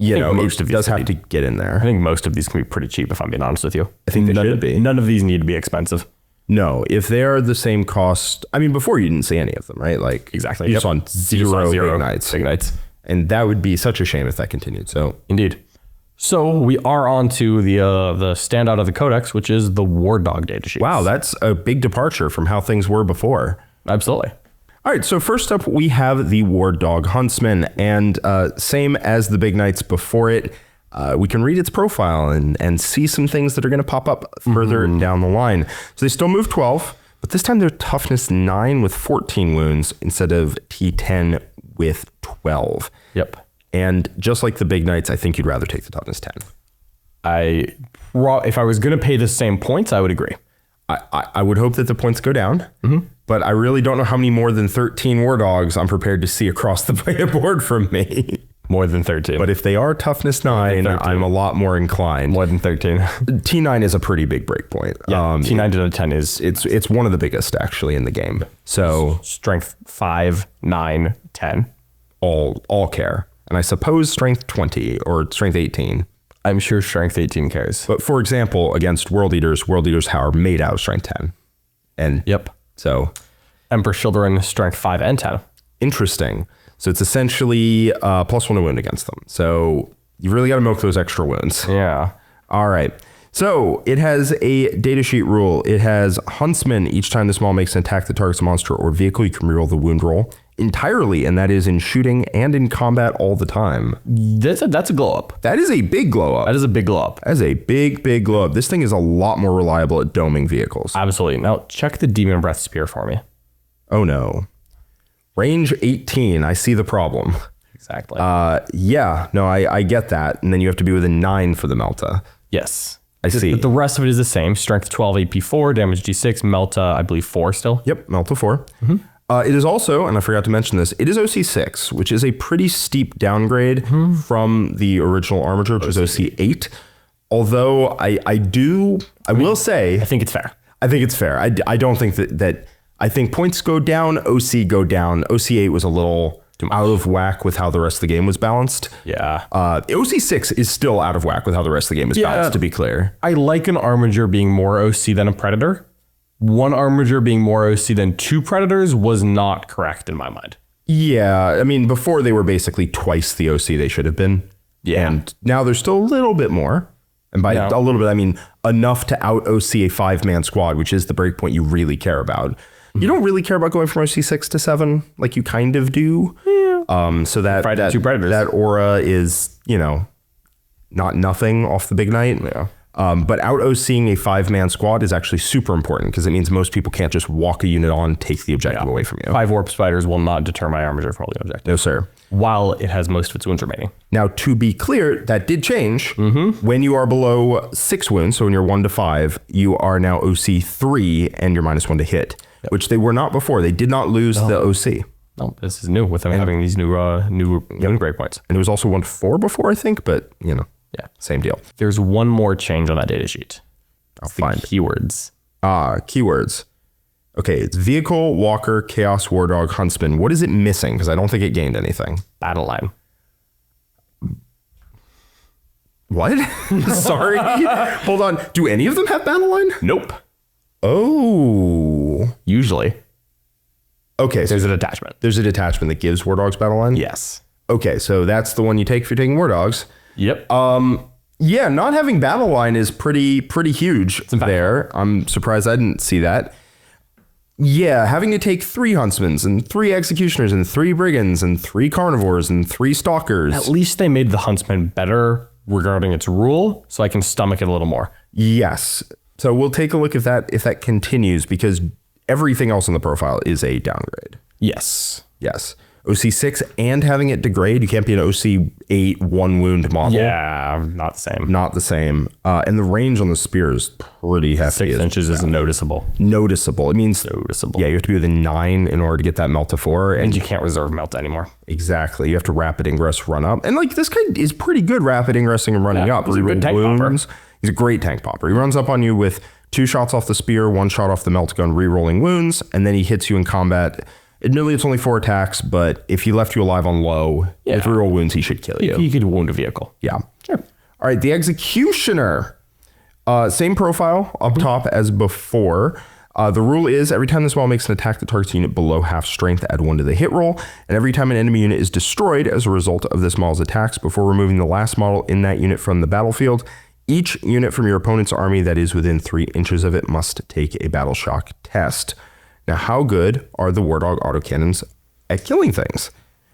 most of these does have to get in there. I think most of these can be pretty cheap, if I'm being honest with you. I think they should be. None of these need to be expensive. No, if they are the same cost, before you didn't see any of them, right? Like, exactly. You just saw zero Big Knights. And that would be such a shame if that continued. So, indeed. So we are on to the standout of the Codex, which is the War Dog datasheet. Wow, that's a big departure from how things were before. Absolutely. All right, so first up, we have the War Dog Huntsman, and same as the Big Knights before it, we can read its profile and see some things that are going to pop up further down the line. So they still move 12, but this time they're toughness 9 with 14 wounds instead of T10 with 12. Yep. And just like the Big Knights, I think you'd rather take the toughness 10. If I was going to pay the same points, I would agree. I would hope that the points go down, but I really don't know how many more than 13 War Dogs I'm prepared to see across the board from me. More than 13. But if they are toughness 9, I'm a lot more inclined. More than 13. T9 is a pretty big break point. Yeah, T9 to 10 is... It's one of the biggest, actually, in the game. So strength 5, 9, 10. All care. And I suppose strength 20 or strength 18. I'm sure strength 18 cares. But for example, against World Eaters are made out of strength 10. And yep. So Emperor Children, strength 5 and 10. Interesting. So it's essentially +1 to wound against them. So you really got to milk those extra wounds. Yeah. All right. So it has a datasheet rule. It has Huntsman. Each time this model makes an attack that targets a monster or vehicle, you can reroll the wound roll entirely, and that is in shooting and in combat all the time. That's a glow up. That is a big glow up. That is a big glow up. That is a big glow up. This thing is a lot more reliable at doming vehicles. Absolutely. Now check the Demon Breath Spear for me. Oh no. Range 18. I see the problem. Exactly. Yeah. No, I get that. And then you have to be within 9 for the Melta. Yes. I see. But the rest of it is the same. Strength 12, AP 4, damage D6, Melta, I believe 4 still. Yep, Melta 4. It is also, and I forgot to mention this, it is OC 6, which is a pretty steep downgrade from the original Armiger, which is OC 8. Although I will say... I think it's fair. I think it's fair. I don't think that I think points go down, OC go down. OC 8 was a little out of whack with how the rest of the game was balanced. Yeah. OC6 is still out of whack with how the rest of the game is balanced, to be clear. I like an Armiger being more OC than a Predator. One Armiger being more OC than 2 Predators was not correct in my mind. Yeah, I mean, before they were basically twice the OC they should have been. Yeah. And now there's still a little bit more. And by a little bit, I mean enough to out OC a 5-man squad, which is the breakpoint you really care about. You don't really care about going from OC6 to 7 like you kind of do. Yeah. So that 2 Predators. That aura is, not nothing off the big night. Yeah. But out OCing a 5-man squad is actually super important because it means most people can't just walk a unit on, take the objective away from you. 5 Warp Spiders will not deter my Armiger from holding objective. No, sir. While it has most of its wounds remaining. Now, to be clear, that did change. When you are below 6 wounds, so when you're 1 to 5, you are now OC 3 and you're -1 to hit, which they were not before. They did not lose the OC. No, this is new with them having these new wound breakpoints. And it was also 1 to 4 before, I think, but, Yeah. same deal. There's one more change on that data sheet. I'll The find it. keywords. Keywords. Okay, it's Vehicle, Walker, Chaos, War Dog, Huntsman. What is it missing? Because I don't think it gained anything. Battle line. What? Sorry. Hold on. Do any of them have battle line? Nope. Oh. Usually. Okay, so There's a detachment. there's a detachment that gives War Dogs battle line? Yes. Okay, so that's the one you take if you're taking War Dogs. Yep. Yeah, not having battle line is pretty huge there. I'm surprised I didn't see that. Yeah, having to take 3 Huntsmans and 3 Executioners and 3 Brigands and 3 Karnivores and 3 Stalkers. At least they made the Huntsman better regarding its rule, so I can stomach it a little more. Yes. So we'll take a look if that continues because everything else on the profile is a downgrade. Yes. Yes. OC6 and having it degrade. You can't be an OC8 1 wound model. Yeah, not the same. Not the same. And the range on the spear is pretty hefty. 6 inches is noticeable. Noticeable. It means Noticeable. Yeah, you have to be within 9 in order to get that melt to 4. And you can't reserve melt anymore. Exactly. You have to rapid ingress, run up. And like this guy is pretty good rapid ingressing and running up. he's a good Reroll tank wounds. He's a great tank popper. He runs up on you with 2 shots off the spear, 1 shot off the melt gun, rerolling wounds, and then he hits you in combat. Admittedly, it's only 4 attacks, but if he left you alive on low, with reroll wounds, he should kill you. You could wound a vehicle. Yeah. Sure. All right, the Executioner. Same profile up top as before. The rule is every time this model makes an attack that targets a unit below half strength, add 1 to the hit roll. And every time an enemy unit is destroyed as a result of this model's attacks before removing the last model in that unit from the battlefield, each unit from your opponent's army that is within 3 inches of it must take a battle shock test. Now, how good are the War Dog autocannons at killing things?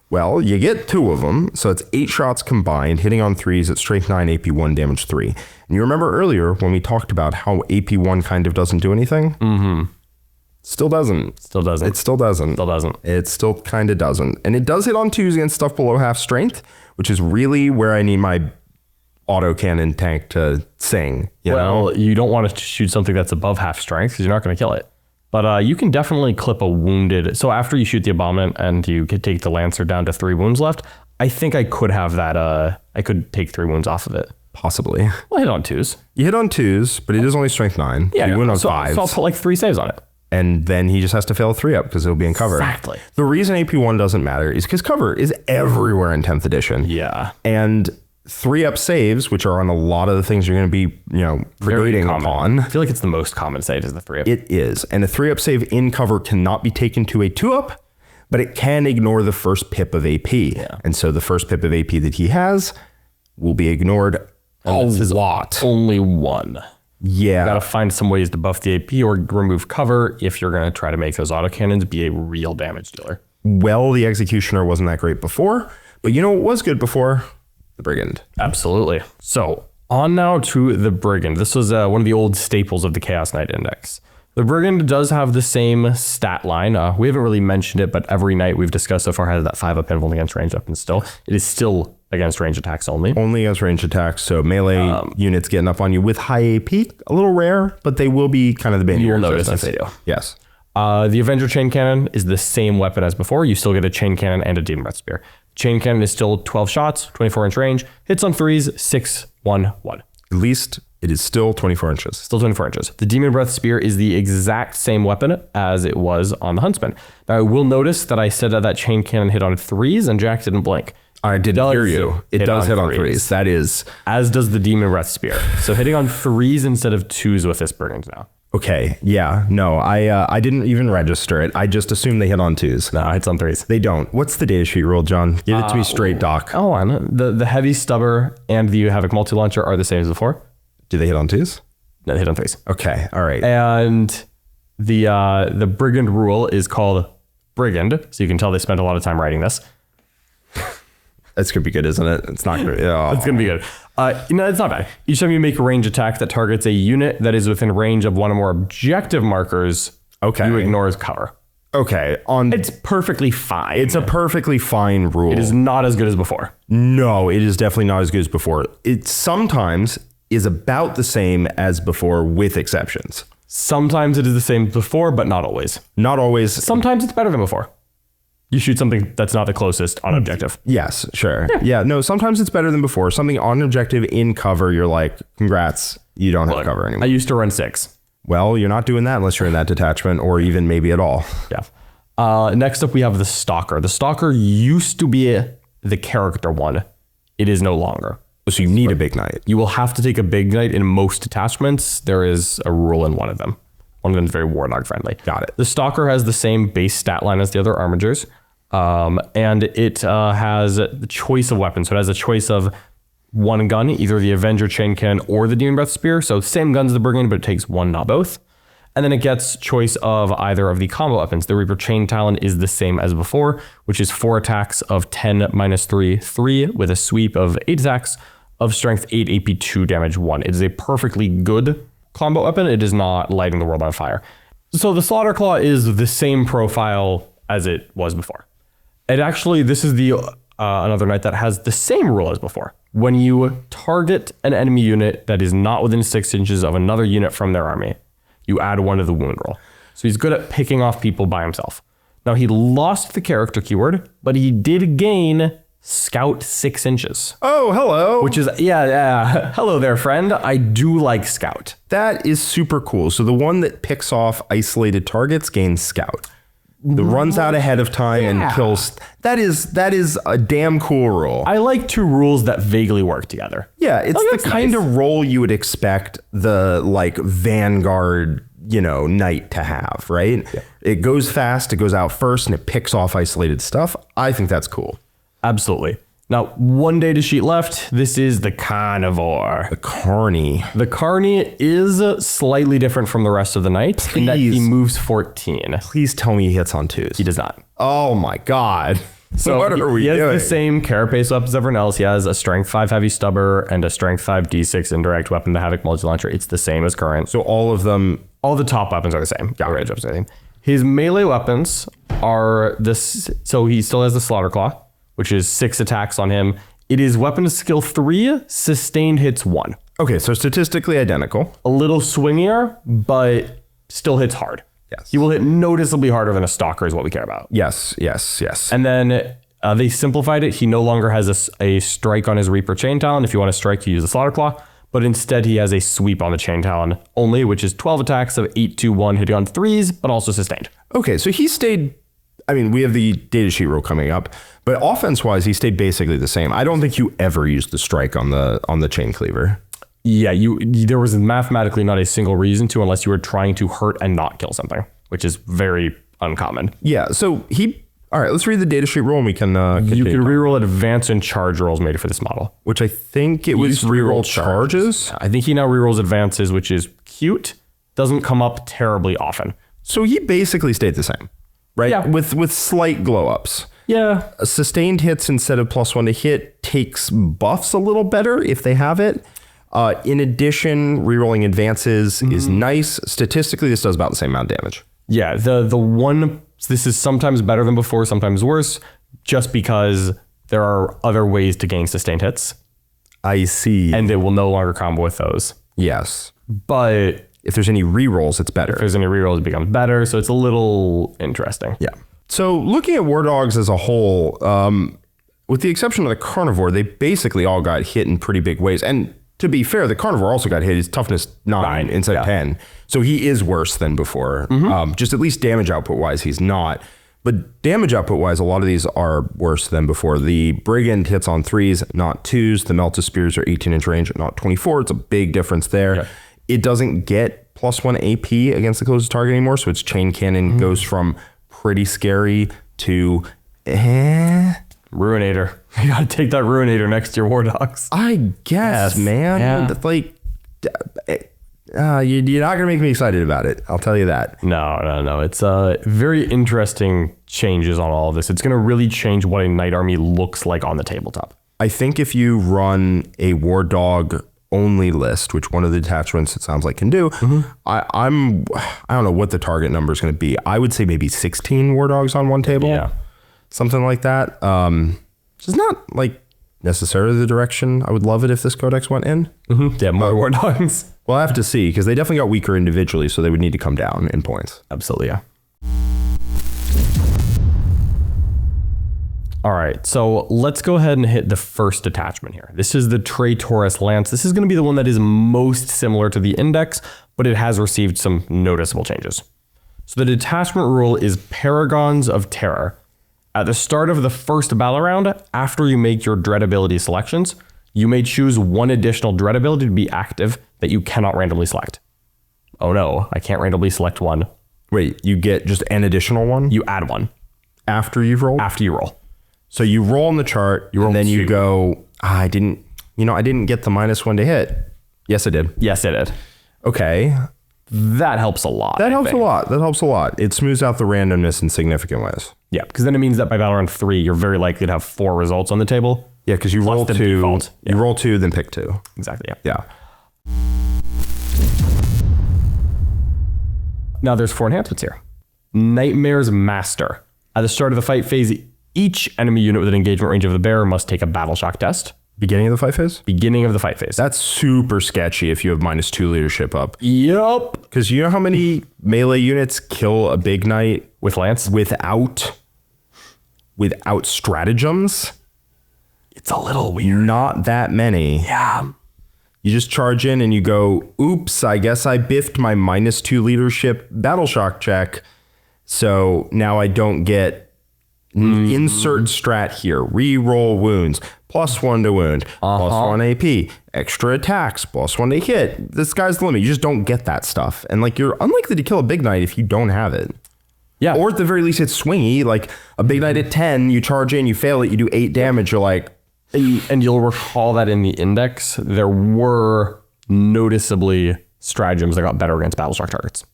Well, you get 2 of them, so it's 8 shots combined, hitting on 3s at strength 9, AP 1, damage 3. And you remember earlier when we talked about how AP 1 kind of doesn't do anything? Mm-hmm. Still doesn't. Still doesn't. It still doesn't. Still doesn't. It still kind of doesn't. And it does hit on 2s against stuff below half strength, which is really where I need my autocannon tank to sing. You don't want to shoot something that's above half strength because you're not going to kill it. But you can definitely clip a wounded. So after you shoot the Abominant and you could take the Lancer down to 3 wounds left, I think I could have that. I could take 3 wounds off of it. Possibly. Well, hit on 2s. You hit on 2s, but it is only strength 9. Yeah, you win on so 5s. So I'll put like 3 saves on it. And then he just has to fail a 3 up because it'll be in cover. Exactly. The reason AP1 doesn't matter is because cover is everywhere in 10th edition. Yeah. And 3 up saves, which are on a lot of the things you're going to be, predicting upon. I feel like it's the most common save is the 3 up. It is. And a 3 up save in cover cannot be taken to a 2 up, but it can ignore the first pip of AP. Yeah. And so the first pip of AP that he has will be ignored a lot. Only 1. Yeah. Got to find some ways to buff the AP or remove cover if you're going to try to make those autocannons be a real damage dealer. Well, the Executioner wasn't that great before, but you know what was good before? The Brigand. Absolutely. So on now to the Brigand. This was one of the old staples of the Chaos Knight Index. The Brigand does have the same stat line. We haven't really mentioned it, but every knight we've discussed so far has that 5 up invuln against ranged weapons still. It is still against ranged attacks only. Only against ranged attacks, so melee units getting up on you with high AP, a little rare, but they will be kind of the bane. You will notice if they do. Yes. The Avenger Chain Cannon is the same weapon as before. You still get a Chain Cannon and a Demon Breath Spear. Chain Cannon is still 12 shots, 24-inch range, hits on 3s, 6, 1, 1. At least It is still 24 inches. Still 24 inches. The Demon Breath Spear is the exact same weapon as it was on the Huntsman. Now, I will notice that I said that chain cannon hit on 3s and Jack didn't blink. I didn't hear you. It does hit on 3s. That is... As does the Demon Breath Spear. So hitting on 3s instead of 2s with this Brigand now. Okay, yeah. No, I didn't even register it. I just assumed they hit on 2s. No, it's on 3s. They don't. What's the data sheet rule, John? Give it to me straight, Doc. Oh, on. The Heavy Stubber and the Havoc Multi-Launcher are the same as before. Do they hit on 2s? No, they hit on 3s. Okay, all right. And the Brigand rule is called Brigand, so you can tell they spent a lot of time writing this. That's going to be good, isn't it? It's not good. Oh. It's going to be good. It's not bad. Each time you make a range attack that targets a unit that is within range of one or more objective markers, you ignore as cover. Okay. It's perfectly fine. It's a perfectly fine rule. It is not as good as before. No, it is definitely not as good as before. It sometimes is about the same as before with exceptions. Sometimes it is the same as before, but not always. Not always. Sometimes it's better than before. You shoot something that's not the closest on objective. Yes, sure. Yeah, no, sometimes it's better than before. Something on objective in cover, you're like, congrats, you don't have cover anymore. I used to run 6. Well, you're not doing that unless you're in that detachment or even maybe at all. Yeah. Next up, we have the Stalker. The Stalker used to be the character one. It is no longer. So you need a big knight. You will have to take a big knight in most detachments. There is a rule in one of them. One of them is very Warlock friendly. Got it. The Stalker has the same base stat line as the other Armigers. And it has the choice of weapons. So it has a choice of one gun, either the Avenger Chain Cannon or the Demon Breath Spear. So same guns as the Brigand, but it takes one, not both. And then it gets choice of either of the combo weapons. The Reaper Chain Talon is the same as before, which is 4 attacks of 10 minus 3, 3 with a sweep of 8 attacks of strength 8, AP 2, damage 1. It is a perfectly good combo weapon. It is not lighting the world on fire. So the Slaughter Claw is the same profile as it was before. And actually, this is the another knight that has the same rule as before. When you target an enemy unit that is not within 6 inches of another unit from their army, you add 1 to the wound roll. So he's good at picking off people by himself. Now, he lost the character keyword, but he did gain Scout 6 inches. Oh, hello. Which is, yeah. Hello there, friend. I do like Scout. That is super cool. So the one that picks off isolated targets gains Scout. The runs out ahead of time and kills. That is a damn cool rule. I like 2 rules that vaguely work together. Yeah, it's the kind of role you would expect the like Vanguard, knight to have, right? Yeah. It goes fast, it goes out first, and it picks off isolated stuff. I think that's cool. Absolutely. Now, 1 data sheet left. This is the Karnivore. The Carney. The Carney is slightly different from the rest of the knights in that he moves 14. Please tell me he hits on 2s. He does not. Oh my God. So what are we he has doing? the same carapace weapons as everyone else. He has a strength 5 heavy stubber and a strength 5 D6 indirect weapon, the Havoc Multi-Launcher. It's the same as current. So all the top weapons are the same. Range weapons, everything. His melee weapons are this. So he still has the Slaughter Claw, which is 6 attacks on him. It is weapon skill 3, sustained hits 1. Okay, so statistically identical. A little swingier, but still hits hard. Yes. He will hit noticeably harder than a Stalker is what we care about. Yes. And then they simplified it. He no longer has a strike on his Reaper Chain Talon. If you want to strike, you use the Slaughter Claw. But instead, he has a sweep on the Chain Talon only, which is 12 attacks of 8, 2, 1, hitting on 3s, but also sustained. Okay, so he stayed... I mean, we have the data sheet rule coming up, but offense-wise, he stayed basically the same. I don't think you ever used the strike on the Chain Cleaver. Yeah, there was mathematically not a single reason to unless you were trying to hurt and not kill something, which is very uncommon. Yeah, so all right, let's read the data sheet rule and we can you can reroll advance and charge rolls made for this model. Which I think it was reroll charges. I think he now rerolls advances, which is cute. Doesn't come up terribly often. So he basically stayed the same, right? Yeah. With slight glow ups. Yeah. Sustained hits instead of +1 to hit takes buffs a little better if they have it. In addition, rerolling advances is nice. Statistically, this does about the same amount of damage. Yeah, this is sometimes better than before, sometimes worse, just because there are other ways to gain sustained hits. I see. And it will no longer combo with those. Yes. But if there's any rerolls, it's better. If there's any rerolls, it becomes better. So it's a little interesting. Yeah. So looking at War Dogs as a whole, with the exception of the Karnivore, they basically all got hit in pretty big ways. And to be fair, the Karnivore also got hit. His toughness 9 instead of 10. So he is worse than before. Just at least damage output wise, he's not. But damage output wise, a lot of these are worse than before. The Brigand hits on 3s, not 2s. The Melta Spears are 18-inch range, not 24. It's a big difference there. Yeah. It doesn't get +1 AP against the closest target anymore. So its chain cannon goes from pretty scary to Ruinator. You gotta take that Ruinator next to your War Dogs. I guess, man. Yeah. Like, you're not gonna make me excited about it. I'll tell you that. No. It's very interesting changes on all of this. It's gonna really change what a Knight army looks like on the tabletop. I think if you run a War Dog only list, which one of the detachments it sounds like can do, I don't know what the target number is gonna be. I would say maybe 16 War Dogs on one table. Yeah. Something like that. Which is not like necessarily the direction I would love it if this codex went in. Yeah, more War Dogs. Well, I have to see, because they definitely got weaker individually, so they would need to come down in points. Absolutely, yeah. All right, so let's go ahead and hit the first detachment here. This is the Traitoris Lance. This is going to be the one that is most similar to the Index, but it has received some noticeable changes. So the detachment rule is Paragons of Terror. At the start of the first battle round, after you make your dread ability selections, you may choose one additional dread ability to be active that you cannot randomly select. Oh no, I can't randomly select one. Wait, you get just an additional one? You add one. After you've rolled? After you roll. So you roll on the chart, and then you go, I didn't get the -1 to hit. Yes, I did. Yes, it did. Okay. That helps a lot. That helps a lot. It smooths out the randomness in significant ways. Yeah, because then it means that by battle round 3, you're very likely to have 4 results on the table. Yeah, because you roll 2, default. You roll 2, then pick 2. Exactly, yeah. Yeah. Now there's 4 enhancements here. Nightmare's Master. At the start of the fight phase, each enemy unit within engagement range of the bearer must take a battle shock test. Beginning of the fight phase? Beginning of the fight phase. That's super sketchy if you have -2 leadership up. Yup. Because you know how many melee units kill a big knight with lance without stratagems? It's a little weird. Not that many. Yeah. You just charge in and you go, oops, I guess I biffed my -2 leadership battle shock check. So now I don't get insert strat here, re-roll wounds, +1 to wound, +1 AP, extra attacks, +1 to hit. The sky's the limit. You just don't get that stuff. And like, you're unlikely to kill a big knight if you don't have it. Yeah. Or at the very least, it's swingy. Like a big knight at 10, you charge in, you fail it, you do 8 damage. You're like, and you'll recall that in the Index, there were noticeably stratagems that got better against battle shock targets.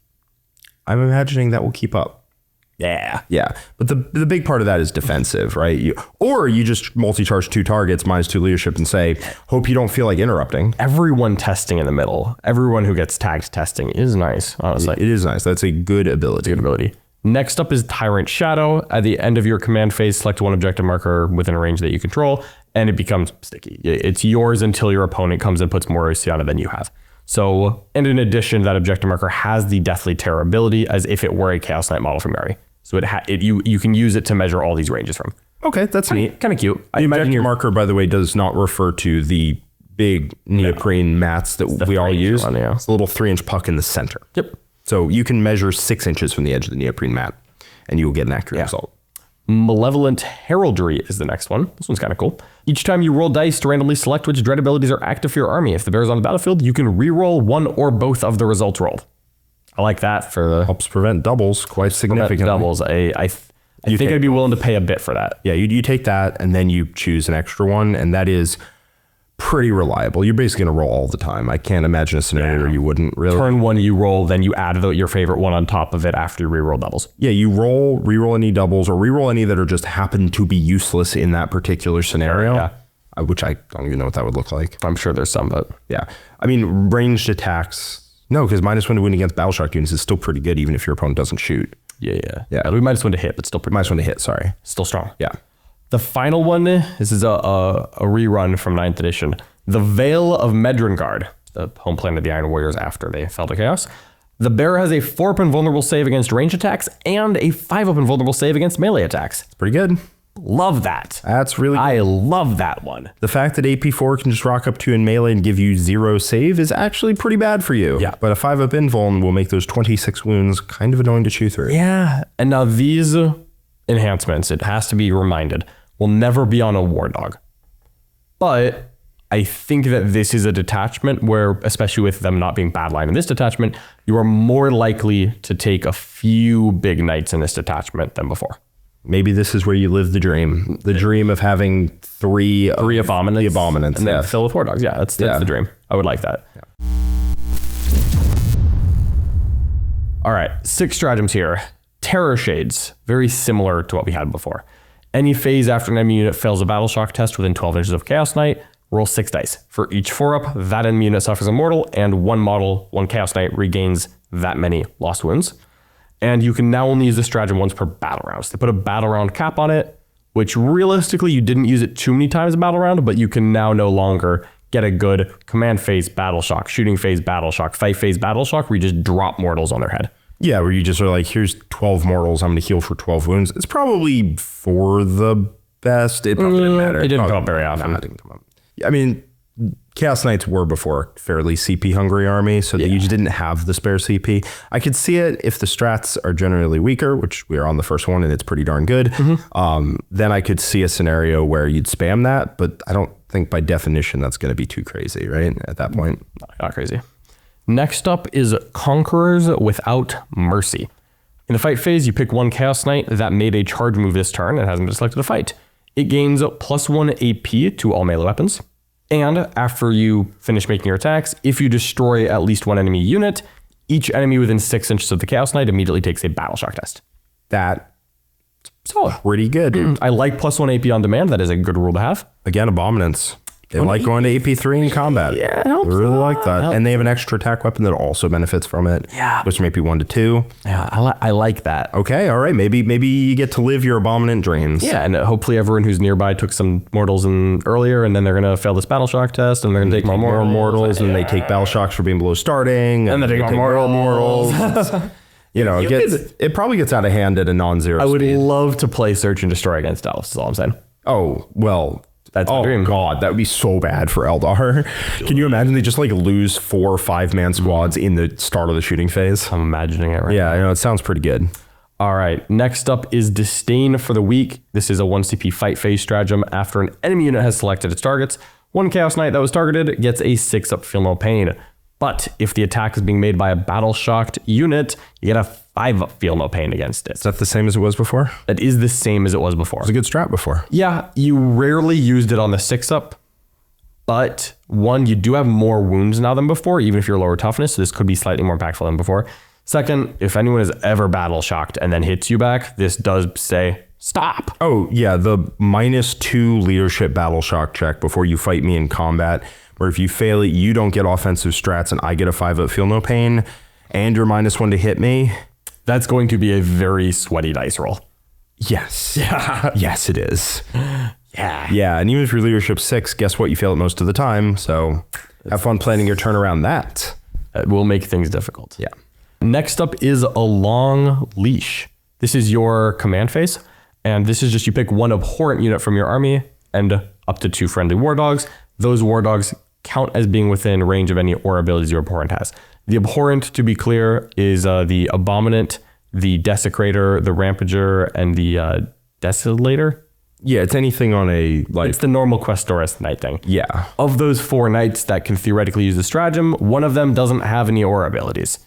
I'm imagining that will keep up. Yeah. But the big part of that is defensive, right? You just multi-charge 2 targets, -2 leadership, and say, hope you don't feel like interrupting. Everyone testing in the middle, everyone who gets tagged testing is nice, honestly. It is nice. That's a good ability. Next up is Tyrant Shadow. At the end of your command phase, select one objective marker within a range that you control, and it becomes sticky. It's yours until your opponent comes and puts more AC on it than you have. So, and in addition, that objective marker has the Deathly Terror ability as if it were a Chaos Knight model from Mary. So you can use it to measure all these ranges from. Okay, that's neat. Kind of cute. The objective marker, by the way, does not refer to the big neoprene mats that we all use. One, yeah. It's a little 3-inch puck in the center. Yep. So you can measure 6 inches from the edge of the neoprene mat, and you will get an accurate result. Malevolent Heraldry is the next one. This one's kind of cool. Each time you roll dice to randomly select which dread abilities are active for your army, if the bear is on the battlefield, you can re-roll one or both of the results rolled. I like that for the... Helps prevent doubles quite significantly. Doubles. I think I'd be willing to pay a bit for that. Yeah, you take that and then you choose an extra one, and that is pretty reliable. You're basically going to roll all the time. I can't imagine a scenario where you wouldn't really. Turn 1 you roll, then you add your favorite one on top of it after you re-roll doubles. Yeah, you re-roll any doubles or re-roll any that are just happen to be useless in that particular scenario. Yeah. Which I don't even know what that would look like. I'm sure there's some, but... Yeah. I mean, ranged attacks... No, because -1 to win against battle shock units is still pretty good, even if your opponent doesn't shoot. Yeah. We -1 to hit, but still pretty -1 to hit, sorry. Still strong. Yeah. The final one, this is a rerun from 9th edition. The Veil of Medrengard, the home planet of the Iron Warriors after they fell to Chaos. The bearer has a 4-up invulnerable save against ranged attacks and a 5-up invulnerable save against melee attacks. It's pretty good. Love that. That's really I love that one. The fact that AP4 can just rock up to you in melee and give you 0 save is actually pretty bad for you. Yeah. But a 5-up invuln will make those 26 wounds kind of annoying to chew through. Yeah. And now these enhancements, it has to be reminded, will never be on a war dog. But I think that this is a detachment where, especially with them not being badline in this detachment, you are more likely to take a few big knights in this detachment than before. Maybe this is where you live the dream. The dream of having three Abominants. The Abominants. And then fill with war dogs. Yeah, that's the dream. I would like that. Yeah. All right, 6 stratagems here. Terror Shades, very similar to what we had before. Any phase after an enemy unit fails a battle shock test within 12 inches of Chaos Knight, roll 6 dice. For each 4-up, that enemy unit suffers a mortal, and one Chaos Knight regains that many lost wounds. And you can now only use the stratagem once per battle round. So they put a battle round cap on it, which realistically you didn't use it too many times in battle round, but you can now no longer get a good command phase battle shock, shooting phase battle shock, fight phase battle shock, where you just drop mortals on their head. Yeah, where you just are like, here's 12 mortals, I'm going to heal for 12 wounds. It's probably for the best. It probably didn't matter. It didn't come up very often. Nah, it didn't come up. I mean, Chaos Knights were before fairly CP hungry army, so you just didn't have the spare CP. I could see it if the strats are generally weaker, which we are on the first one and it's pretty darn good. Then I could see a scenario where you'd spam that, but I don't think by definition that's going to be too crazy, right? At that point. Not crazy. Next up is Conquerors Without Mercy. In the fight phase, you pick one Chaos Knight that made a charge move this turn and hasn't been selected to fight. It gains +1 AP to all melee weapons. And after you finish making your attacks, if you destroy at least one enemy unit, each enemy within 6 inches of the Chaos Knight immediately takes a battle shock test. That's solid. pretty good. I like +1 AP on demand. That is a good rule to have. Again, Abominants. They like going to AP3 in combat. Yeah, it helps. I really like that. And they have an extra attack weapon that also benefits from it. Yeah. Which may be 1 to 2. Yeah, I like that. Okay, all right. Maybe you get to live your Abominant dreams. Yeah, and hopefully everyone who's nearby took some mortals in earlier, and then they're going to fail this battle shock test, and they're going to take more mortals, and they take battle shocks for being below starting. And then they take more mortals. You know, it probably gets out of hand at a non-zero I would speed. love to play Search and Destroy against Dallas, is all I'm saying. Oh, well... That's my dream. Oh God, that would be so bad for Eldar. Can you imagine they just like lose 4 or 5-man squads in the start of the shooting phase? I'm imagining it right Yeah, I know, it sounds pretty good. All right, next up is Disdain for the Weak. This is a 1 CP fight phase stratagem. After an enemy unit has selected its targets, one Chaos Knight that was targeted gets a 6-up Feel No Pain. But if the attack is being made by a battle-shocked unit, you get a 5-up Feel No Pain against it. Is that the same as it was before? That is the same as it was before. It was a good strat before. Yeah, you rarely used it on the 6-up, but one, you do have more wounds now than before, even if you're lower toughness, so this could be slightly more impactful than before. Second, if anyone is ever battle-shocked and then hits you back, this does say, stop. Oh, yeah, the -2 leadership battle shock check before you fight me in combat, where if you fail it, you don't get offensive strats and I get a 5-up Feel No Pain, and you're -1 to hit me. That's going to be a very sweaty dice roll. Yes. Yeah. Yes, it is. Yeah. Yeah, and even if you're leadership 6, guess what? You fail it most of the time, so have fun planning your turn around that. It will make things difficult. Yeah. Next up is a Long Leash. This is your command phase, and this is just you pick one abhorrent unit from your army and up to 2 friendly war dogs. Those war dogs count as being within range of any aura abilities your abhorrent has. The abhorrent, to be clear, is the Abominant, the Desecrator, the Rampager, and the Desolator. Yeah, it's anything on a, like... It's the normal Questoris knight thing. Yeah. Of those 4 knights that can theoretically use the stratagem, one of them doesn't have any aura abilities.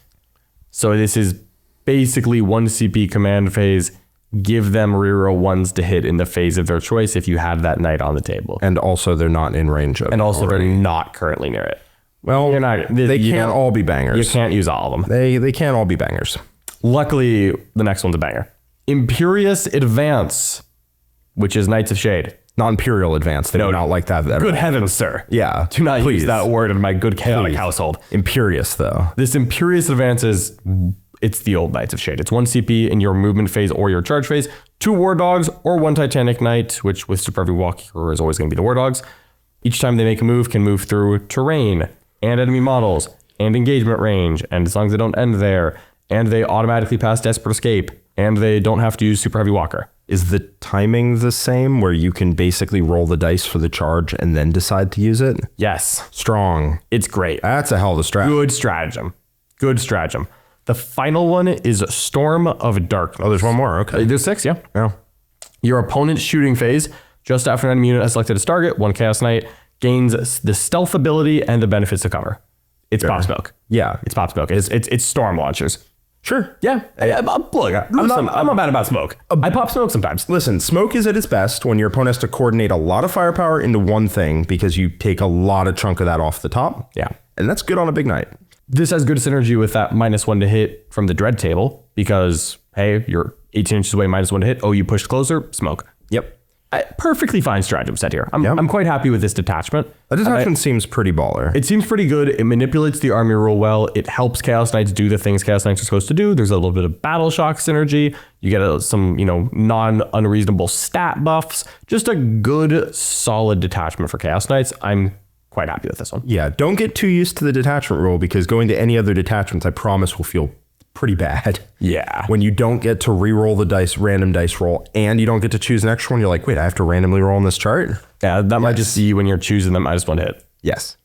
So this is basically 1 CP command phase. Give them reroll 1s to hit in the phase of their choice if you have that knight on the table. And also they're not in range of it. And also they're not currently near it. Well, You're not, they you can't don't- all be bangers. You can't use all of them. They can't all be bangers. Luckily, the next one's a banger. Imperious Advance, which is Knights of Shade. Not Imperial Advance. They do not like that. Good heavens, sir. Yeah. Do not please. use that word in my good chaotic Please. household. Imperious, though. This Imperious Advance is, it's the old Knights of Shade. It's 1 CP in your movement phase or your charge phase, 2 War Dogs or 1 Titanic Knight, which with Super Heavy Walker is always going to be the War Dogs. Each time they make a move, can move through terrain and enemy models and engagement range, and as long as they don't end there, and they automatically pass Desperate Escape, and they don't have to use Super Heavy Walker. Is the timing the same where you can basically roll the dice for the charge and then decide to use it? Yes. Strong. It's great. That's a hell of a strat. Good stratagem. Good stratagem. The final one is Storm of Darkness. Oh, there's one more. Okay. There's 6, yeah. Yeah. Your opponent's shooting phase, just after an enemy unit has selected its target, one Chaos Knight gains the stealth ability and the benefits of cover. It's Pop Smoke. Yeah. It's Pop Smoke. It's Storm Launchers. Sure. Yeah. Look, I'm not bad about smoke. I pop smoke sometimes. Listen, smoke is at its best when your opponent has to coordinate a lot of firepower into one thing because you take a lot of chunk of that off the top. Yeah. And that's good on a big night. This has good synergy with that -1 to hit from the Dread table because, hey, you're 18 inches away, -1 to hit. Oh, you pushed closer, smoke. Yep. Perfectly fine stratagem set here. I'm quite happy with this detachment. The detachment seems pretty baller. It seems pretty good. It manipulates the army rule well. It helps Chaos Knights do the things Chaos Knights are supposed to do. There's a little bit of battle shock synergy. You get some, non-unreasonable stat buffs. Just a good, solid detachment for Chaos Knights. I'm quite happy with this one. Yeah, don't get too used to the detachment rule because going to any other detachments, I promise, will feel pretty bad. Yeah. When you don't get to re-roll the dice, random dice roll, and you don't get to choose an extra one, you're like, wait, I have to randomly roll on this chart? Yeah, that might just be when you're choosing them -1 to hit. Yes.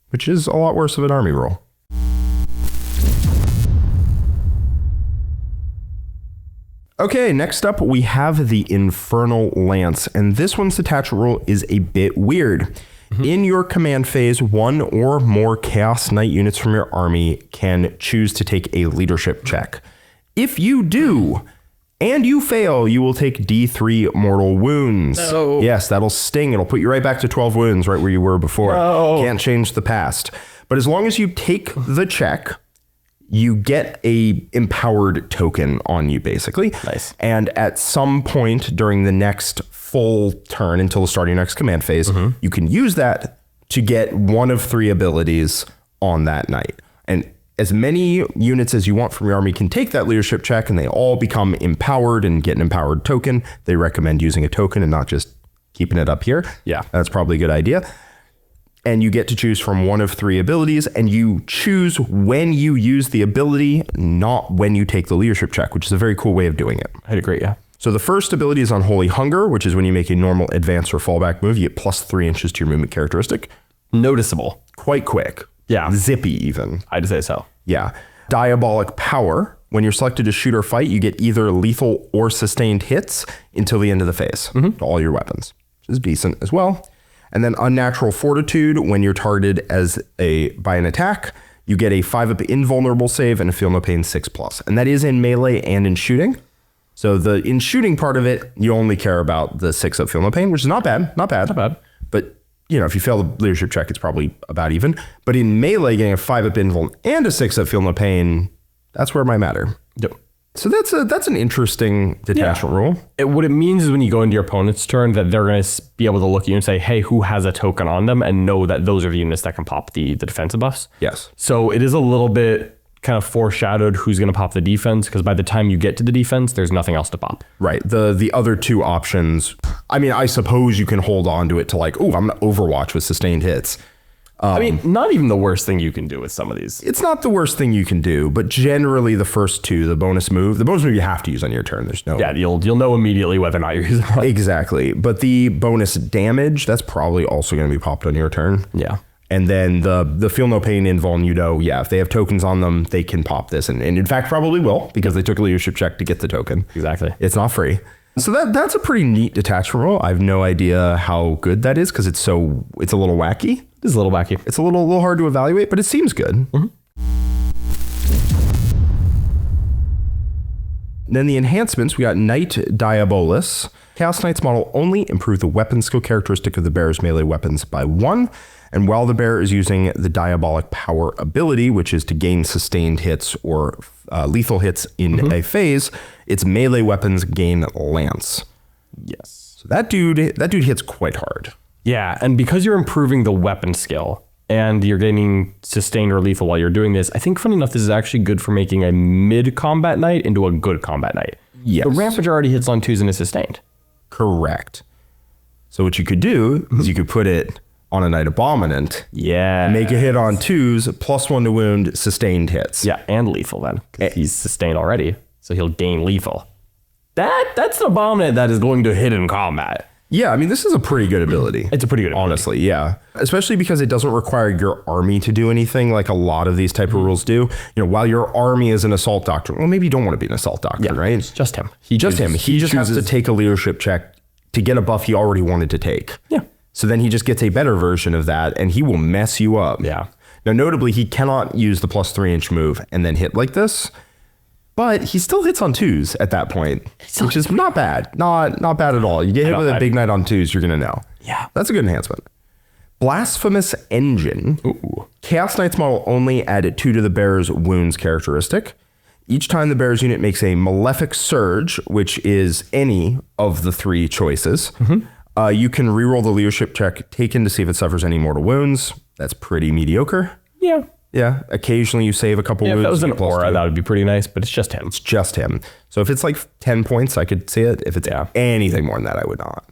Which is a lot worse of an army roll. Okay, next up we have the Infernal Lance, and this one's detachment rule is a bit weird. In your command phase, one or more Chaos Knight units from your army can choose to take a leadership check. If you do, and you fail, you will take D3 mortal wounds. No. Yes, that'll sting. It'll put you right back to 12 wounds, right where you were before. No. Can't change the past. But as long as you take the check, you get a empowered token on you, basically. Nice. And at some point during the next full turn until the start of your next command phase, you can use that to get one of 3 abilities on that night. And as many units as you want from your army can take that leadership check, and they all become empowered and get an empowered token. They recommend using a token and not just keeping it up here. Yeah. That's probably a good idea. And you get to choose from one of 3 abilities, and you choose when you use the ability, not when you take the leadership check, which is a very cool way of doing it. I'd agree, yeah. So the first ability is Unholy Hunger, which is when you make a normal advance or fallback move, you get +3 inches to your movement characteristic. Noticeable. Quite quick. Yeah. Zippy even. I'd say so. Yeah. Diabolic Power. When you're selected to shoot or fight, you get either lethal or sustained hits until the end of the phase to all your weapons, which is decent as well. And then Unnatural Fortitude, when you're targeted by an attack, you get a 5-up invulnerable save and a Feel No Pain 6+. And that is in melee and in shooting. So the in shooting part of it, you only care about the 6-up Feel No Pain, which is not bad. Not bad. Not bad. But, if you fail the leadership check, it's probably about even. But in melee, getting a 5-up invul and a 6-up Feel No Pain, that's where it might matter. Yep. So that's an interesting detachment rule. What it means is when you go into your opponent's turn that they're going to be able to look at you and say, hey, who has a token on them, and know that those are the units that can pop the defensive buffs. Yes. So it is a little bit kind of foreshadowed who's going to pop the defense, because by the time you get to the defense, there's nothing else to pop. Right. The other 2 options, I suppose you can hold on to it to I'm going to Overwatch with sustained hits. Not even the worst thing you can do with some of these. It's not the worst thing you can do, but generally the first 2, the bonus move you have to use on your turn. There's no... Yeah, you'll know immediately whether or not you're using it. Exactly. But the bonus damage, that's probably also going to be popped on your turn. Yeah. And then the Feel No Pain invuln, if they have tokens on them, they can pop this. And in fact, probably will, because they took a leadership check to get the token. Exactly. It's not free. So that's a pretty neat detachment rule. I have no idea how good that is, because it's a little wacky. It is a little wacky. It's a little hard to evaluate, but it seems good. Then the enhancements, we got Knight Diabolus. Chaos Knights model only improve the weapon skill characteristic of the bearer's melee weapons by 1. And while the bearer is using the Diabolic Power ability, which is to gain sustained hits or lethal hits in a phase, its melee weapons gain lance. Yes. So that dude hits quite hard. Yeah, and because you're improving the weapon skill and you're getting sustained or lethal while you're doing this, I think, funny enough, this is actually good for making a mid-combat knight into a good combat knight. Yes. The Rampager already hits on 2s and is sustained. Correct. So what you could do is you could put it on a Knight Abominant. Yeah. Make a hit on 2s, +1 to wound, sustained hits. Yeah, and lethal then. 'Cause he's sustained already, so he'll gain lethal. That's an Abominant that is going to hit in combat. Yeah, I mean, this is a pretty good ability. It's a pretty good ability. Honestly, yeah. Especially because it doesn't require your army to do anything like a lot of these type of rules do. While your army is an assault doctor, well, maybe you don't want to be an assault doctor, right? It's just him. He just has to take a leadership check to get a buff he already wanted to take. Yeah. So then he just gets a better version of that, and he will mess you up. Yeah. Now, notably, he cannot use the plus 3-inch move and then hit like this. But he still hits on 2s at that point, which is not bad. Not bad at all. You get hit with a big knight on 2s, you're going to know. Yeah. That's a good enhancement. Blasphemous Engine. Ooh. Chaos Knights model only add 2 to the bearer's wounds characteristic. Each time the bearer's unit makes a Malefic Surge, which is any of the 3 choices, you can reroll the leadership check taken to see if it suffers any mortal wounds. That's pretty mediocre. Yeah. Yeah, occasionally you save a couple wounds. If that was an aura, that would be pretty nice, but it's just him. It's just him. So if it's like 10 points, I could see it. If it's anything more than that, I would not.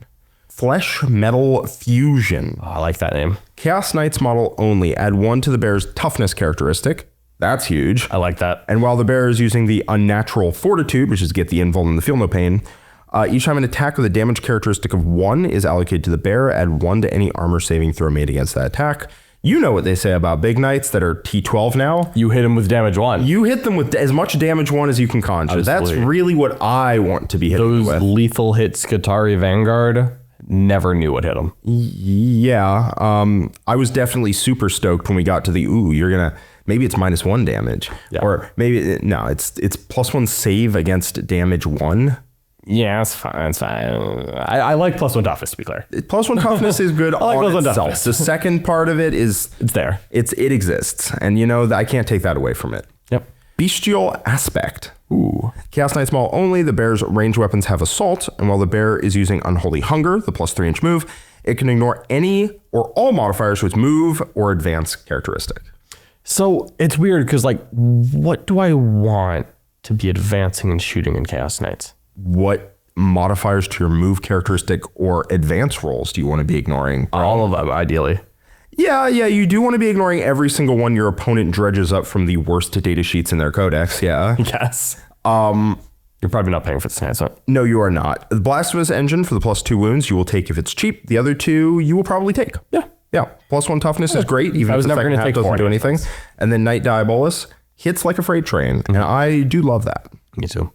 Flesh Metal Fusion. Oh, I like that name. Chaos Knights model only. Add 1 to the bearer's toughness characteristic. That's huge. I like that. And while the bearer is using the Unnatural Fortitude, which is get the invuln and the feel no pain, each time an attack with a damage characteristic of 1 is allocated to the bearer, add 1 to any armor saving throw made against that attack. You know what they say about big knights that are T12 now. You hit him with damage 1. You hit them with as much damage 1 as you can conjure. Absolutely. That's really what I want to be hitting Those with. lethal hit Skitarii Vanguard, never knew what hit him. Yeah. I was definitely super stoked when we got to the, maybe it's -1 damage. Yeah. Or maybe, no, it's +1 save against damage 1. Yeah, it's fine. It's fine. I like +1 toughness, to be clear. +1 toughness is good I like on +1 itself. toughness. The second part of it is... It's there. It exists. And I can't take that away from it. Yep. Bestial Aspect. Ooh. Chaos Knights model only. The bearer's ranged weapons have assault, and while the bearer is using Unholy Hunger, the plus 3-inch move, it can ignore any or all modifiers to its move or advance characteristic. So it's weird because, what do I want to be advancing and shooting in Chaos Knights? What modifiers to your move characteristic or advance rolls do you want to be ignoring? All of them, ideally. Yeah, you do want to be ignoring every single one your opponent dredges up from the worst data sheets in their codex, yeah. Yes. You're probably not paying for this enhancement. No, you are not. The Blasphemous Engine for the +2 wounds you will take if it's cheap. The other 2 you will probably take. Yeah. Yeah, +1 toughness is great, even I if was the never second gonna half take doesn't 4 do anything. And then Knight Diabolus hits like a freight train, and I do love that. Me too.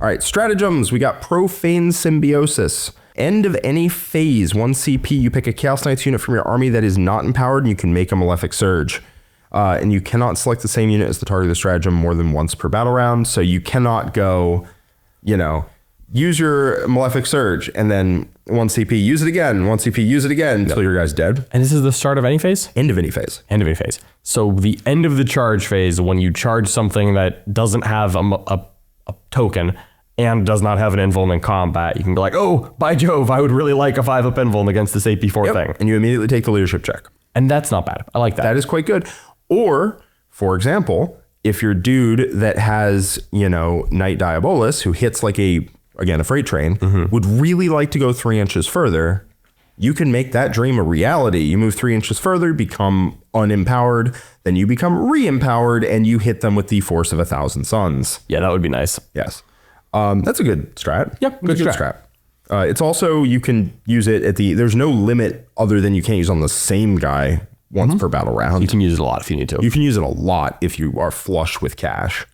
All right, stratagems. We got Profane Symbiosis. End of any phase, 1 CP, you pick a Chaos Knights unit from your army that is not empowered, and you can make a Malefic Surge. And you cannot select the same unit as the target of the stratagem more than once per battle round, so you cannot go, use your Malefic Surge, and then 1 CP, use it again, 1 CP, use it again, until your guy's dead. And this is the start of any phase? End of any phase. End of any phase. So the end of the charge phase, when you charge something that doesn't have a token and does not have an invuln in combat, you can be like, oh, by Jove, I would really like a 5-up invuln against this AP4 thing. And you immediately take the leadership check. And that's not bad. I like that. That is quite good. Or, for example, if your dude that has, Knight Diabolus, who hits like a freight train, would really like to go 3 inches further, you can make that dream a reality. You move 3 inches further, become unempowered, then you become re-empowered, and you hit them with the force of 1,000 suns. Yeah, that would be nice. Yes. That's a good strat. Yep, good strat. It's also, you can use it at there's no limit other than you can't use on the same guy once per battle round. You can use it a lot if you need to. You can use it a lot if you are flush with cash.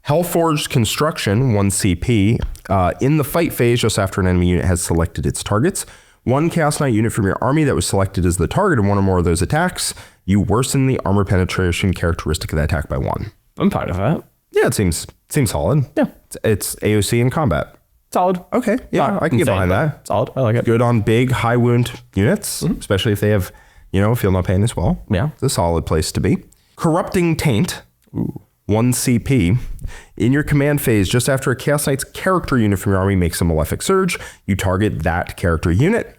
Hellforged Construction, 1 CP. In the fight phase, just after an enemy unit has selected its targets, 1 Chaos Knight unit from your army that was selected as the target of one or more of those attacks, you worsen the armor penetration characteristic of that attack by 1. I'm fine with that. Yeah, it seems solid. Yeah. It's AOC in combat. Solid. Okay, yeah, I can get behind that. Solid. I like it. Good on big, high wound units, especially if they have, feel no pain as well. Yeah. It's a solid place to be. Corrupting Taint, 1 CP. In your command phase, just after a Chaos Knight's character unit from your army makes a Malefic Surge, you target that character unit.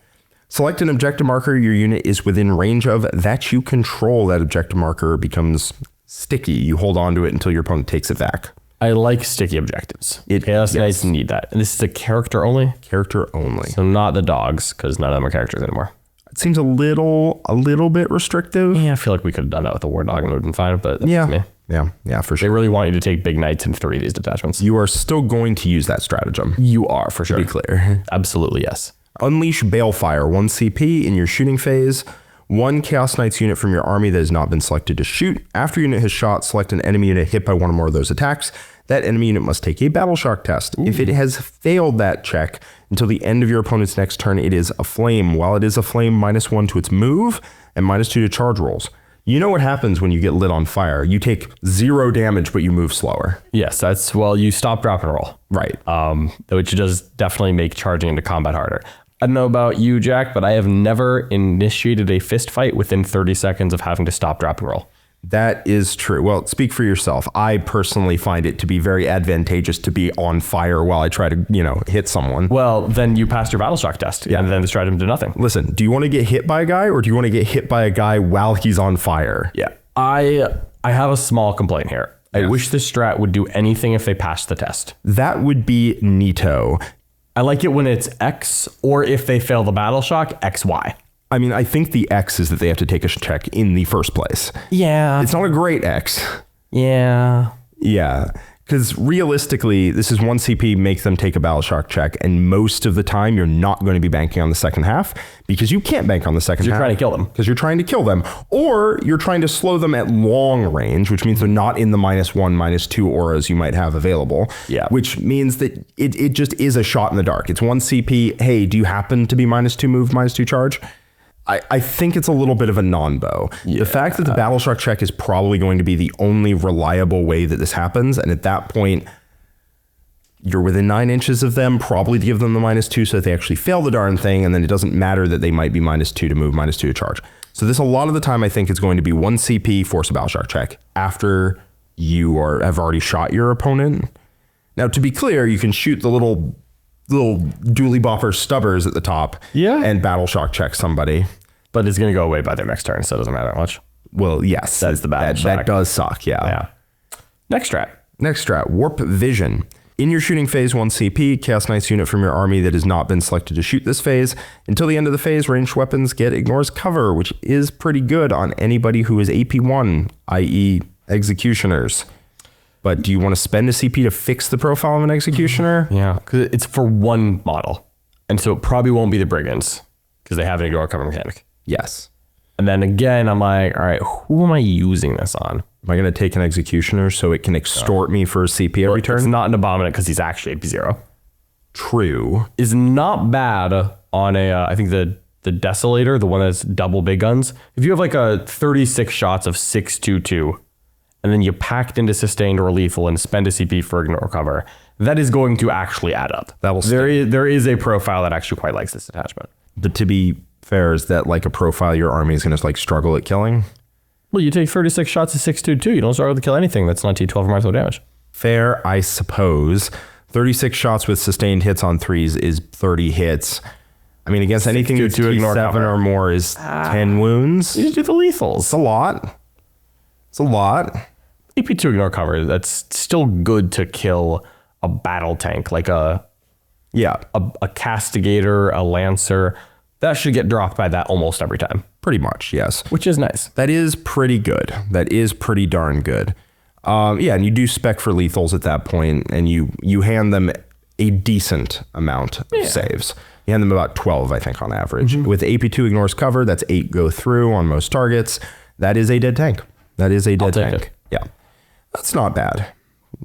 Select an objective marker your unit is within range of that you control. That objective marker becomes sticky. You hold on to it until your opponent takes it back. I like sticky objectives. Chaos Knights need that. And this is a character only? Character only. So not the dogs, because none of them are characters anymore. It seems a little bit restrictive. Yeah, I feel like we could have done that with the War Dog and it would have been fine, but that's me. Yeah, for They sure. really want you to take big knights in 3 of these detachments. You are still going to use that stratagem. You are, for sure. To be clear. Absolutely, yes. Unleash Balefire, 1 CP in your shooting phase. 1 Chaos Knights unit from your army that has not been selected to shoot. After your unit has shot, select an enemy unit hit by one or more of those attacks. That enemy unit must take a Battle Shock test. If it has failed that check until the end of your opponent's next turn, it is a flame. While it is a flame, -1 to its move and -2 to charge rolls. You know what happens when you get lit on fire. You take 0 damage, but you move slower. Yes, that's, well, you stop, drop, and roll. Right. Which does definitely make charging into combat harder. I don't know about you, Jack, but I have never initiated a fist fight within 30 seconds of having to stop, drop, and roll. That is true. Well, speak for yourself. I personally find it to be very advantageous to be on fire while I try to, hit someone. Well, then you passed your battle shock test, and then the stratagem did nothing. Listen, do you want to get hit by a guy or do you want to get hit by a guy while he's on fire? Yeah. I have a small complaint here. I wish this strat would do anything if they passed the test. That would be neato. I like it when it's X, or if they fail the battle shock, XY. I mean, I think the X is that they have to take a check in the first place. Yeah. It's not a great X. Yeah. Yeah. Because realistically, this is 1 CP, make them take a battle shock check. And most of the time, you're not going to be banking on the second half because you can't bank on the second half. You're trying to kill them. Because you're trying to kill them. Or you're trying to slow them at long range, which means they're not in the -1, -2 auras you might have available. Yeah. Which means that it just is a shot in the dark. It's 1 CP. Hey, do you happen to be -2 move, -2 charge? I think it's a little bit of a non-bow. Yeah. The fact that the battle shock check is probably going to be the only reliable way that this happens. And at that point, you're within 9 inches of them, probably to give them the -2 so that they actually fail the darn thing. And then it doesn't matter that they might be -2 to move, -2 to charge. So this, a lot of the time, I think it's going to be 1 CP, force a battle shock check after you have already shot your opponent. Now, to be clear, you can shoot the little dually bopper stubbers at the top and battle shock check somebody. But it's going to go away by their next turn, so it doesn't matter that much. Well, yes. That's the battle shock. That does suck, yeah. Next strat. Warp Vision. In your shooting phase, 1 CP, Chaos Knights unit from your army that has not been selected to shoot this phase. Until the end of the phase, ranged weapons get ignores cover, which is pretty good on anybody who is AP1, i.e. executioners. But do you want to spend a CP to fix the profile of an executioner? Yeah, because it's for 1 model. And so it probably won't be the brigands because they have an ignore cover mechanic. Yes. And then again, I'm like, all right, who am I using this on? Am I going to take an executioner so it can extort me for a CP every turn? It's not an Abominant because he's actually AP0. True. Is not bad on I think the Desolator, the one that's double big guns. If you have like a 36 shots of 622, and then you packed into sustained or lethal and spend a CP for ignore cover, that is going to actually add up. That will there is a profile that actually quite likes this attachment. But to be fair, is that like a profile your army is going to like struggle at killing? Well, you take 36 shots of 622. You don't struggle to kill anything that's not T12 or martial damage. Fair, I suppose. 36 shots with sustained hits on 3s is 30 hits. I mean, against anything that's T7 or more is 10 wounds. You just do the lethals. It's a lot. It's a lot. AP2 ignore cover, that's still good to kill a battle tank, like a castigator, a lancer. That should get dropped by that almost every time. Pretty much, yes. Which is nice. That is pretty good. That is pretty darn good. And you do spec for lethals at that point, and you hand them a decent amount of saves. You hand them about 12, I think, on average. With AP2 ignores cover, that's 8 go through on most targets. That is a dead tank. That is a dead tank. Yeah. That's not bad.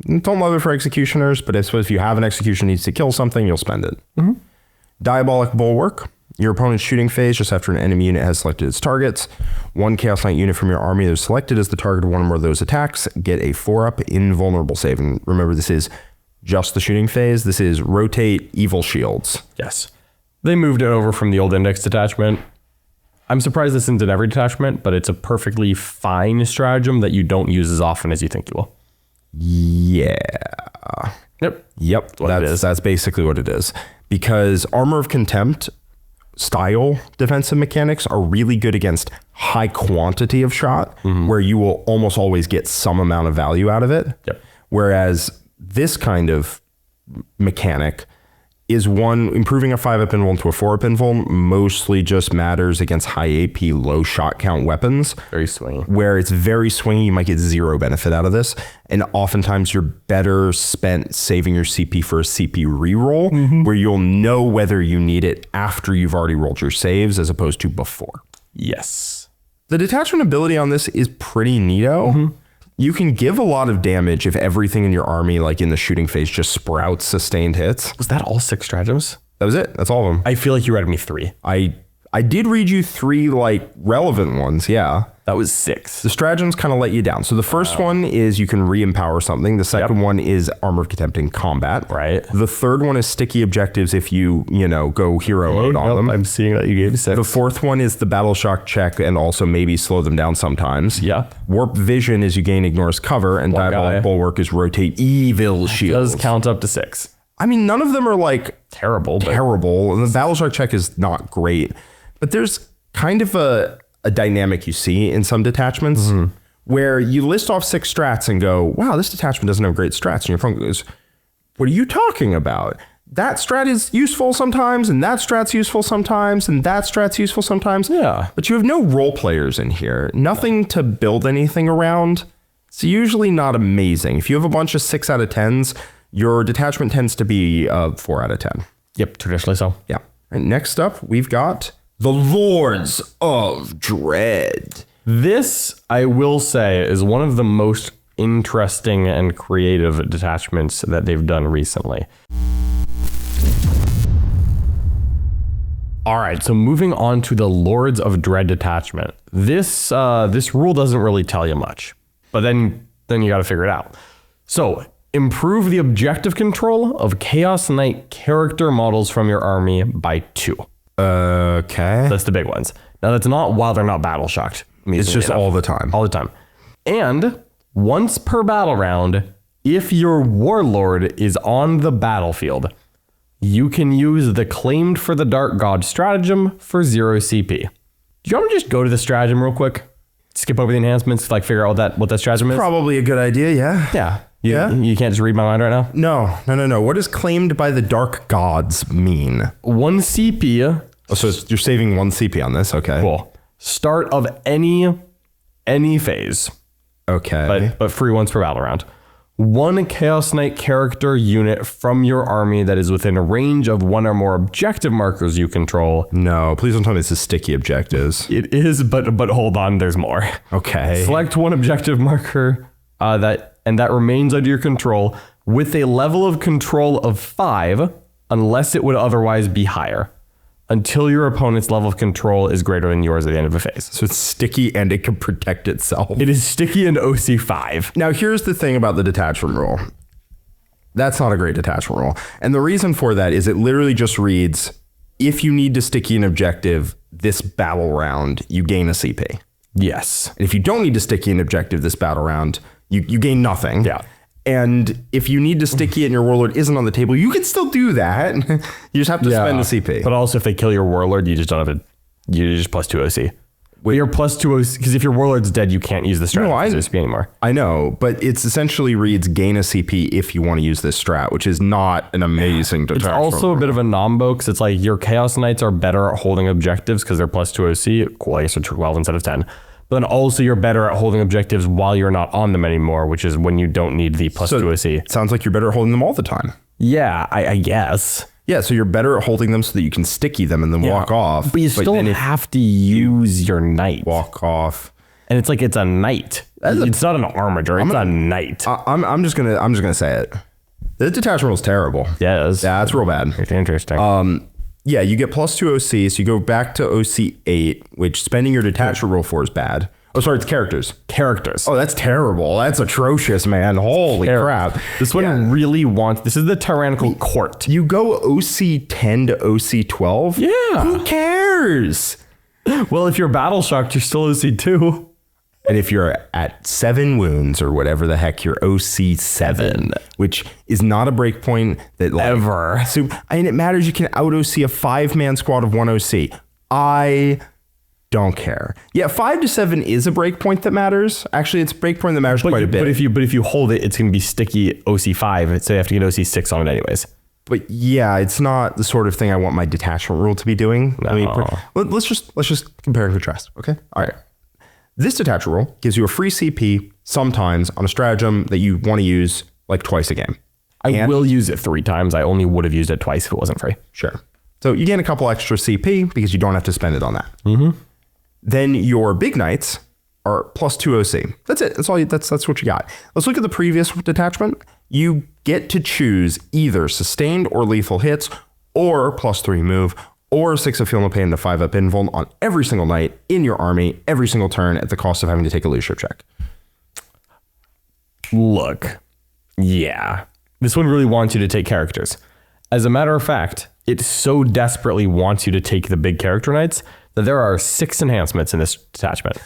Don't love it for executioners, but I suppose if you have an execution needs to kill something, you'll spend it. Diabolic Bulwark. Your opponent's shooting phase just after an enemy unit has selected its targets. 1 Chaos Knight unit from your army that is selected as the target of one or more of those attacks. Get a 4-up invulnerable save. And remember, this is just the shooting phase. This is rotate evil shields. Yes. They moved it over from the old index detachment. I'm surprised this isn't in every detachment, but it's a perfectly fine stratagem that you don't use as often as you think you will. Yeah. Yep. That's basically what it is. Because Armor of Contempt style defensive mechanics are really good against high quantity of shot, where you will almost always get some amount of value out of it. Yep. Whereas this kind of mechanic is one, improving a 5-up invul into a 4-up invul mostly just matters against high AP, low shot count weapons. Very swingy. Where it's very swingy, you might get 0 benefit out of this. And oftentimes you're better spent saving your CP for a CP reroll, where you'll know whether you need it after you've already rolled your saves as opposed to before. Yes. The detachment ability on this is pretty neato. You can give a lot of damage if everything in your army, like in the shooting phase, just sprouts sustained hits. Was that all 6 stratagems? That was it. That's all of them. I feel like you read me 3. I did read you 3 like relevant ones. Yeah. That was 6. The stratagems kind of let you down. So the first one is you can re-empower something. The second one is armor of contempt in combat. Right. The third one is sticky objectives if you go hero mode on them. I'm seeing that you gave 6. The fourth one is the battle shock check and also maybe slow them down sometimes. Yep. Warp vision is you gain ignores cover, and diabolic bulwark is rotate evil shields. Does count up to 6. I mean, none of them are like Terrible. terrible. And the battle shock check is not great, but there's kind of a dynamic you see in some detachments where you list off 6 strats and go, wow, this detachment doesn't have great strats. And your opponent goes, what are you talking about? That strat is useful sometimes, and that strat's useful sometimes, and that strat's useful sometimes. Yeah. But you have no role players in here. Nothing to build anything around. It's usually not amazing. If you have a bunch of 6 out of 10s, your detachment tends to be 4 out of 10. Yep, traditionally so. Yeah. And next up, we've got the Lords of Dread. This, I will say, is one of the most interesting and creative detachments that they've done recently. All right, so moving on to the Lords of Dread detachment. This rule doesn't really tell you much, but then you got to figure it out. So improve the objective control of Chaos Knight character models from your army by 2. Okay. That's the big ones. Now that's not while they're not battle shocked. It's just all the time. All the time. And once per battle round, if your warlord is on the battlefield, you can use the Claimed for the Dark God stratagem for 0 CP. Do you want to just go to the stratagem real quick? Skip over the enhancements, like figure out what that stratagem is? Probably a good idea, yeah. Yeah. You can't just read my mind right now? No. What does Claimed by the Dark Gods mean? 1 CP. Oh, so you're saving 1 CP on this? Okay. Cool. Start of any phase. Okay. But free once per battle round. 1 Chaos Knight character unit from your army that is within a range of 1 or more objective markers you control. No, please don't tell me this is sticky objectives. It is, but hold on, there's more. Okay. Select 1 objective marker that remains under your control with a level of control of 5, unless it would otherwise be higher, until your opponent's level of control is greater than yours at the end of a phase. So it's sticky and it can protect itself. It is sticky and OC 5. Now, here's the thing about the detachment rule. That's not a great detachment rule. And the reason for that is it literally just reads, if you need to sticky an objective this battle round, you gain a CP. Yes. And if you don't need to sticky an objective this battle round, you gain nothing. Yeah. And if you need to sticky it and your warlord isn't on the table, you can still do that. You just have to spend the CP. But also if they kill your warlord, you just don't have to, you just plus 2 OC. Well, you're plus 2 OC, because if your warlord's dead, you can't use the strat for CP anymore. I know, but it's essentially reads gain a CP if you want to use this strat, which is not an amazing detachment. It's also a bit of a nombo, because it's like your Chaos Knights are better at holding objectives because they're plus 2 OC. Cool, I guess they're 12 instead of 10. But then also you're better at holding objectives while you're not on them anymore, which is when you don't need the plus 2 OC. Sounds like you're better at holding them all the time. Yeah, I guess. Yeah, so you're better at holding them so that you can sticky them and then walk off. But you still have to use your knight. Walk off. And it's like it's a knight. It's not an armager, it's a knight. I'm just gonna say it. The detachment rule is terrible. Yes. Yeah, it's real bad. It's interesting. Yeah, you get plus 2 OC, so you go back to OC 8, which spending your detachment roll for is bad. Oh, sorry, it's characters. Characters. Oh, that's terrible. That's atrocious, man. Holy crap. This one really wants, this is the tyrannical court. You go OC 10 to OC 12? Yeah. Who cares? Well, if you're battle shocked, you're still OC 2. And if you're at 7 wounds or whatever the heck, you're OC 7, which is not a breakpoint that like, ever. So, and it matters. You can out OC a 5-man squad of 1 OC. I don't care. Yeah, 5 to 7 is a breakpoint that matters. Actually, it's a breakpoint that matters quite a bit. But if you hold it, it's going to be sticky OC 5, so you have to get OC 6 on it anyways. But yeah, it's not the sort of thing I want my detachment rule to be doing. I mean, let's just compare and contrast. Okay. All right. This detachment rule gives you a free CP sometimes on a stratagem that you want to use like twice a game. I will use it 3 times. I only would have used it twice if it wasn't free. Sure. So you gain a couple extra CP because you don't have to spend it on that. Mm-hmm. Then your big knights are +2 OC. That's it. That's all. That's what you got. Let's look at the previous detachment. You get to choose either sustained or lethal hits, or +3 move, or 6 of Feel No Pain to 5-up invuln on every single knight in your army, every single turn at the cost of having to take a leadership check. Look, yeah. This one really wants you to take characters. As a matter of fact, it so desperately wants you to take the big character knights that there are 6 enhancements in this detachment.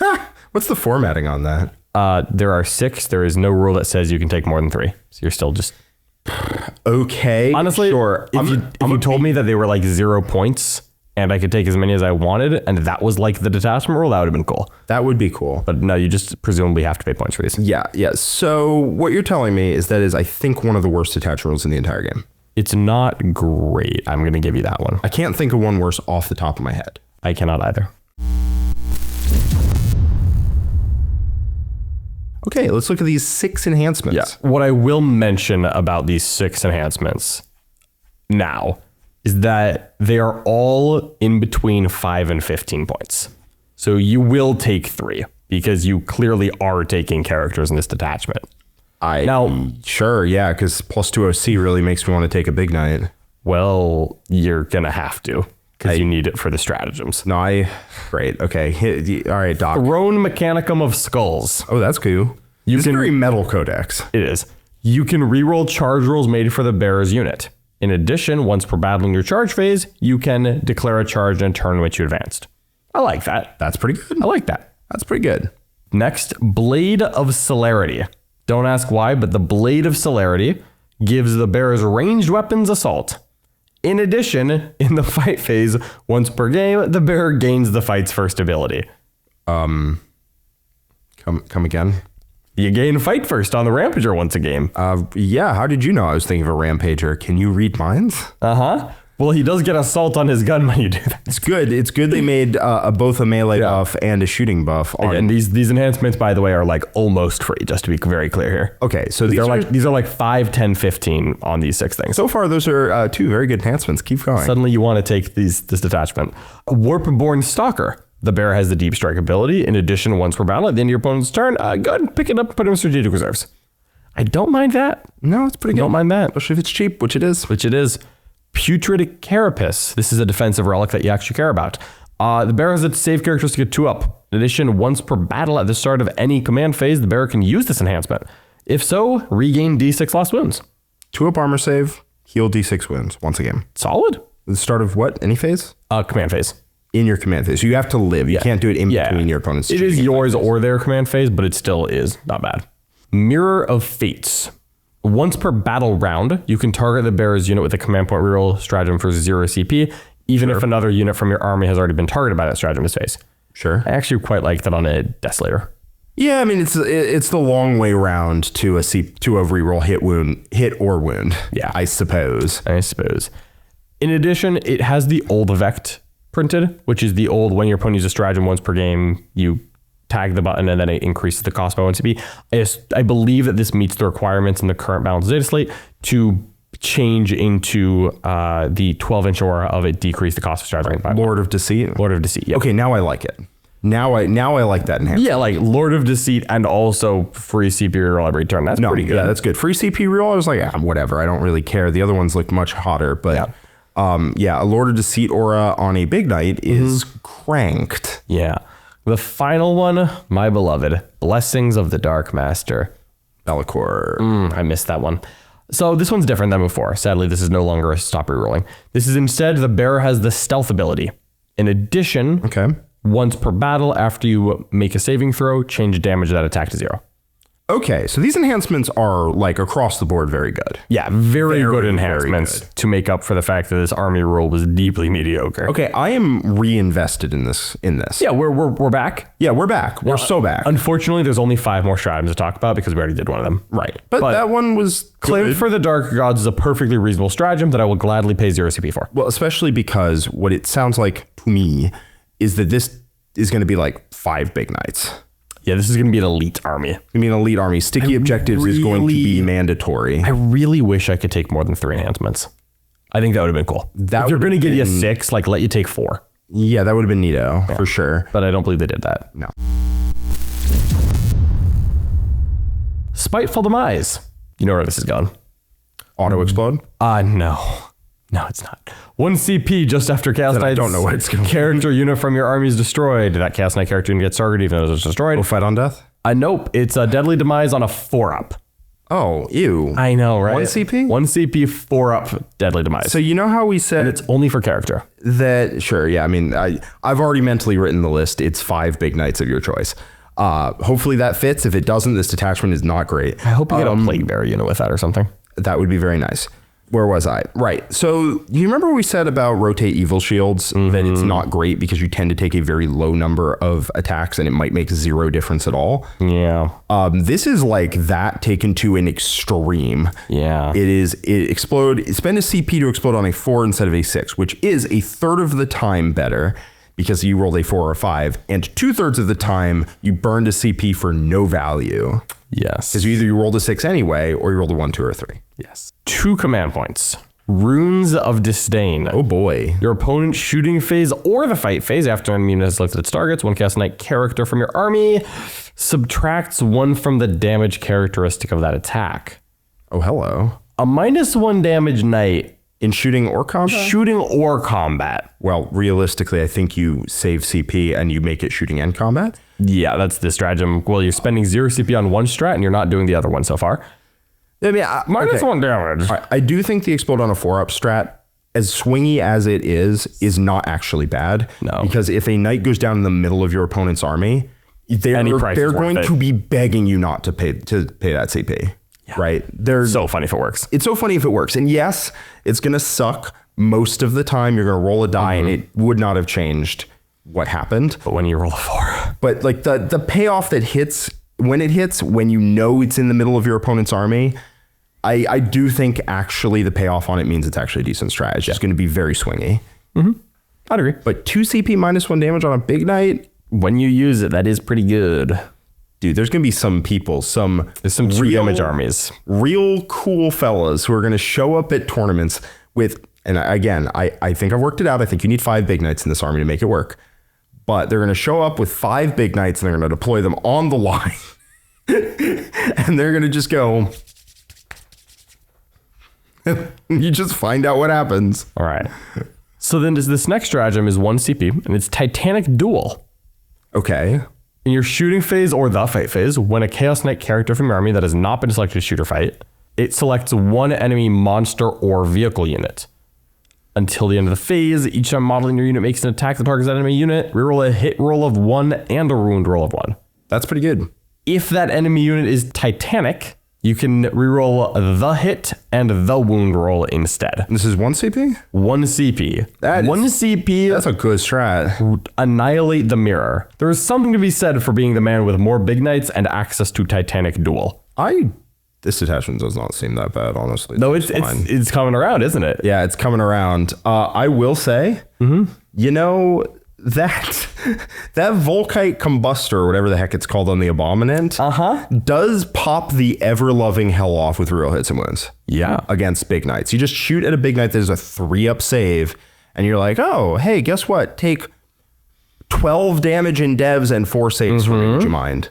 What's the formatting on that? There are 6. There is no rule that says you can take more than 3. So you're still just... Okay. Honestly, sure. if you told me that they were like 0 points and I could take as many as I wanted and that was like the detachment rule, that would have been cool. That would be cool. But no, you just presumably have to pay points for these. Yeah. So what you're telling me is that is, I think, one of the worst detachment rules in the entire game. It's not great. I'm going to give you that one. I can't think of one worse off the top of my head. I cannot either. Okay, let's look at these 6 enhancements. Yeah. What I will mention about these 6 enhancements now is that they are all in between 5 and 15 points. So you will take 3 because you clearly are taking characters in this detachment. Sure, yeah, because +2 OC really makes me want to take a big knight. Well, you're going to have to because you need it for the stratagems. Great, okay. All right, Doc. Throne Mechanicum of Skulls. Oh, that's cool. It's very metal codex. It is. You can reroll charge rolls made for the bearer's unit. In addition, once per battle in your charge phase, you can declare a charge in a turn in which you advanced. I like that. That's pretty good. I like that. That's pretty good. Next, Blade of Celerity. Don't ask why, but the Blade of Celerity gives the bearer's ranged weapons assault. In addition, in the fight phase, once per game, the bearer gains the fight's first ability. Come again? You gain fight first on the Rampager once a game. Yeah, how did you know I was thinking of a Rampager? Can you read minds? Well, he does get assault on his gun when you do that. It's good. It's good they made both a melee buff and a shooting buff. And these enhancements, by the way, are like almost free, just to be very clear here. Okay, so these are like 5, 10, 15 on these 6 things. So far, those are 2 very good enhancements. Keep going. Suddenly you want to take this detachment. Warp-born Stalker. The bearer has the deep strike ability. In addition, once per battle, at the end of your opponent's turn, go ahead and pick it up and put it in strategic reserves. I don't mind that. No, it's pretty good. Don't mind that. Especially if it's cheap, which it is. Putrid Carapace. This is a defensive relic that you actually care about. The bearer has a save characteristic of 2-up. In addition, once per battle at the start of any command phase, the bearer can use this enhancement. If so, regain D6 lost wounds. 2-up armor save, heal D6 wounds once a game. Solid. At the start of what? Any phase? Command phase. In your command phase. You have to live. You can't do it in between your opponent's. It is yours or their command phase, but it still is not bad. Mirror of Fates. Once per battle round, you can target the bearer's unit with a command point reroll stratagem for 0 CP, even if another unit from your army has already been targeted by that stratagem in his face. Sure. I actually quite like that on a Desecrator. Yeah, I mean it's the long way round to a reroll hit or wound. Yeah, I suppose. In addition, it has the old effect printed, which is the old when your opponent uses a stratagem once per game, you tag the button and then it increases the cost by 1 CP. I believe that this meets the requirements in the current balanced data slate to change into the 12-inch aura of it decrease the cost of stratagem. Right. Lord of Deceit. Yep. Okay, now I like it. Now I like that enhancement. Yeah, like Lord of Deceit and also free CP reroll every turn. That's pretty good. Yeah, that's good. Free CP reroll, I was like, whatever. I don't really care. The other ones look much hotter, but a Lord of Deceit aura on a big knight is cranked. Yeah. The final one, my beloved, Blessings of the Dark Master. Bellicor. I missed that one. So this one's different than before. Sadly, this is no longer a stop rerolling. This is instead the bearer has the stealth ability. In addition, once per battle after you make a saving throw, change damage of that attack to 0. Okay, so these enhancements are like across the board very good. Yeah, very good very enhancements good. to make up for the fact that this army rule was deeply mediocre. Okay, I am reinvested in this. Yeah, we're back. Yeah, we're back. We're so back. Unfortunately, there's only 5 more stratagems to talk about because we already did one of them. Right. But that one was Claim good. for the Dark Gods is a perfectly reasonable stratagem that I will gladly pay 0 CP for. Well, especially because what it sounds like to me is that this is going to be like 5 big knights. Yeah, this is going to be an elite army. I mean, elite army. Sticky objectives is going to be mandatory. I really wish I could take more than 3 enhancements. I think that would have been cool. If they're going to give you 6, like let you take 4. Yeah, that would have been neato for sure. But I don't believe they did that. No. Spiteful Demise. You know where this is going. Auto explode? No. No, it's not. 1 CP just after Chaos Knights. I don't know what it's going to be. Character unit from your army is destroyed. That Chaos Knight character unit gets targeted even though it's destroyed. Go fight on death? Nope. It's a Deadly Demise on a 4-up. Oh, ew. I know, right? 1 CP? 1 CP, 4-up Deadly Demise. So you know how we said it's only for character. that? Sure, yeah. I mean, I've already mentally written the list. It's 5 big knights of your choice. Hopefully that fits. If it doesn't, this detachment is not great. I hope you get a Plague Bearer unit with that or something. That would be very nice. Where was I? Right. So you remember we said about rotate evil shields that it's not great because you tend to take a very low number of attacks and it might make 0 difference at all. Yeah. This is like that taken to an extreme. Yeah. Spend a CP to explode on a 4 instead of a 6, which is a third of the time better because you rolled a 4 or 5, and 2/3 of the time you burned a CP for no value. Yes. Because you rolled a 6 anyway, or you rolled a 1, 2, or 3. Yes. 2 command points. Runes of Disdain. Oh boy. Your opponent's shooting phase or the fight phase after an enemy unit has selected its targets, 1 Chaos Knight character from your army subtracts 1 from the damage characteristic of that attack. Oh, hello. A -1 damage knight In shooting or combat? shooting or combat. Well, realistically, I think you save CP and you make it shooting and combat. Yeah, that's the stratagem. Well, you're spending 0 CP on one strat and you're not doing the other one so far. I mean, -1 damage. I do think the explode on a 4-up strat, as swingy as it is not actually bad. No. Because if a knight goes down in the middle of your opponent's army, they're price is worth going it. to be begging you not to pay that CP. Yeah. Right? So funny if it works. It's so funny if it works. And yes, it's going to suck most of the time. You're going to roll a die and it would not have changed what happened. But when you roll a 4. But like the payoff that hits, when you know it's in the middle of your opponent's army, I do think actually the payoff on it means it's actually a decent strat. It's just going to be very swingy. I'd agree. But 2 CP -1 damage on a big knight, When you use it, that is pretty good. dude, there's going to be some people, There's some 2 damage armies. real cool fellas who are going to show up at tournaments with, and again, I think I've worked it out. I think you need 5 big knights in this army to make it work. But they're going to show up with 5 big knights and they're going to deploy them on the line. And they're going to just go, you just find out what happens. All right. So then this next stratagem is 1 CP and it's Titanic Duel. Okay. In your shooting phase or the fight phase, when a Chaos Knight character from your army that has not been selected to shoot or fight, it selects 1 enemy monster or vehicle unit. Until the end of the phase, each time modeling your unit makes an attack that targets that enemy unit, reroll a hit roll of 1 and a wound roll of 1. That's pretty good. If that enemy unit is Titanic, you can reroll the hit and the wound roll instead. This is 1 CP? 1 CP. That is- 1 CP. That's a good strat. Annihilate the mirror. There is something to be said for being the man with more big knights and access to Titanic Duel. This detachment does not seem that bad, honestly. No, it's coming around, isn't it? Yeah, it's coming around. I will say, you know, that Volkite Combustor, or whatever the heck it's called on the Abominant, does pop the ever-loving hell off with real hits and wounds. Yeah. Against big knights. You just shoot at a big knight that is a 3-up save, and you're like, oh, hey, guess what? Take 12 damage in devs and 4 saves for me. Would you mind?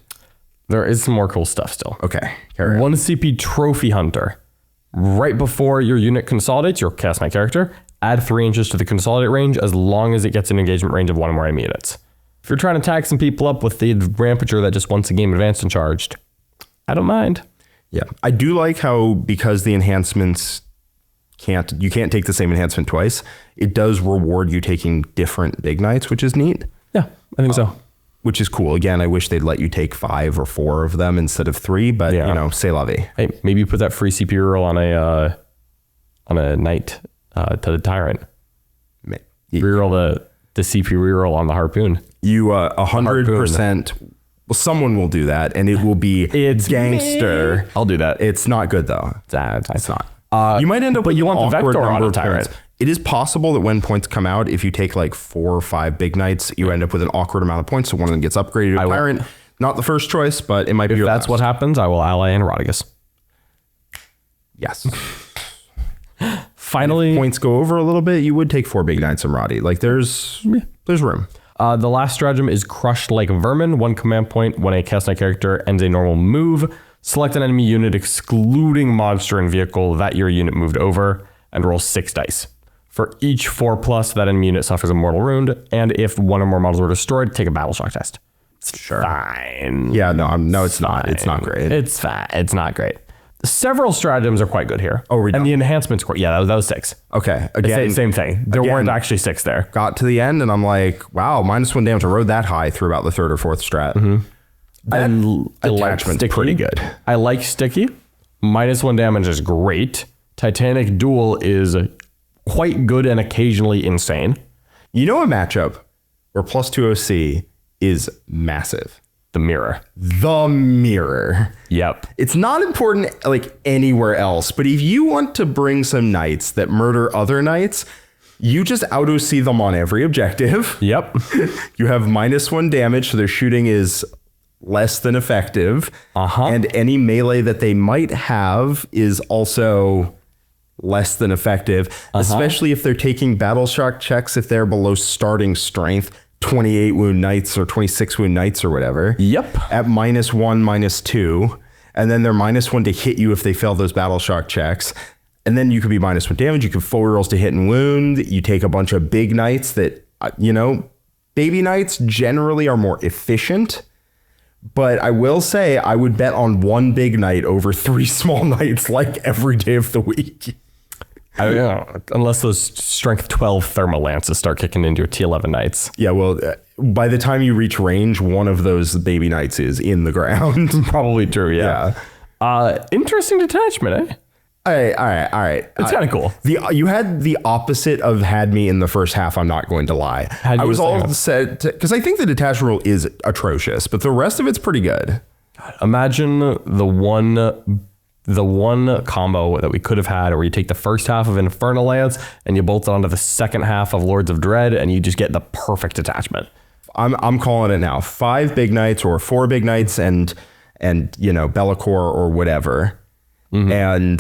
There is some more cool stuff still. Okay, carry on. 1 CP Trophy Hunter. Right before your unit consolidates, your Chaos Knight character, add 3 inches to the consolidate range as long as it gets an engagement range of 1 or more enemy units. If you're trying to tag some people up with the Rampager that just wants a game advanced and charged, I don't mind. Yeah, I do like how, because the enhancements you can't take the same enhancement twice, it does reward you taking different big knights, which is neat. Yeah, I think so. which is cool. Again, I wish they'd let you take 5 or 4 of them instead of 3, but c'est la vie. Hey, maybe you put that free CP reroll on a knight to the Tyrant. Reroll the CP reroll on the Harpoon. You 100%. Well, someone will do that, and it will be gangster. I'll do that. It's not good though. It's not. You might end up, but with you want the awkward Vector on number a of Tyrant. points. It is possible that when points come out, if you take like 4 or 5 big knights, you end up with an awkward amount of points. So one of them gets upgraded to a Tyrant. Not the first choice, but it might be. If your that's last. what happens, I will ally in Rodriguez. Yes. Finally, if points go over a little bit, you would take 4 big knights and Roddy. Like there's room. The last stratagem is Crushed Like Vermin. 1 command point when a Chaos Knight character ends a normal move. Select an enemy unit excluding monster and vehicle that your unit moved over and roll 6 dice. For each 4+, that enemy unit suffers a mortal wound, and if 1 or more models were destroyed, take a battle shock test. It's fine. Yeah, no, it's not. It's not great. It's fine. It's not great. Several stratagems are quite good here. Oh, and the enhancements, that was 6. Okay, again, same thing. There weren't actually 6 there. Got to the end, and I'm like, wow, -1 damage. I rode that high through about the 3rd or 4th strat. I like Detachment's Sticky. pretty good. I like Sticky. -1 damage is great. Titanic Duel is quite good and occasionally insane. You know a matchup where +2 OC is massive? The Mirror. The Mirror. Yep. It's not important like anywhere else, but if you want to bring some knights that murder other knights, you just out-OC them on every objective. Yep. You have -1 damage, so their shooting is less than effective. And any melee that they might have is also less than effective, especially if they're taking battle shock checks if they're below starting strength. 28 wound knights or 26 wound knights or whatever. Yep. At -1, -2. And then they're -1 to hit you if they fail those battle shock checks. And then you could be -1 damage. You can full rolls to hit and wound. You take a bunch of big knights that, baby knights generally are more efficient. But I will say I would bet on 1 big knight over 3 small knights like every day of the week. Unless those strength 12 thermal lances start kicking into your T11 knights. Yeah, well, by the time you reach range, one of those baby knights is in the ground. Probably true, yeah. Interesting detachment, eh? All right. It's kind of cool. You had the opposite of had me in the first half, I'm not going to lie. I was all set, because I think the detach rule is atrocious, but the rest of it's pretty good. Imagine the one combo that we could have had where you take the first half of Infernal Lance and you bolt it onto the second half of Lords of Dread and you just get the perfect detachment. I'm calling it now. 5 big knights or 4 big knights and Bellicor or whatever. And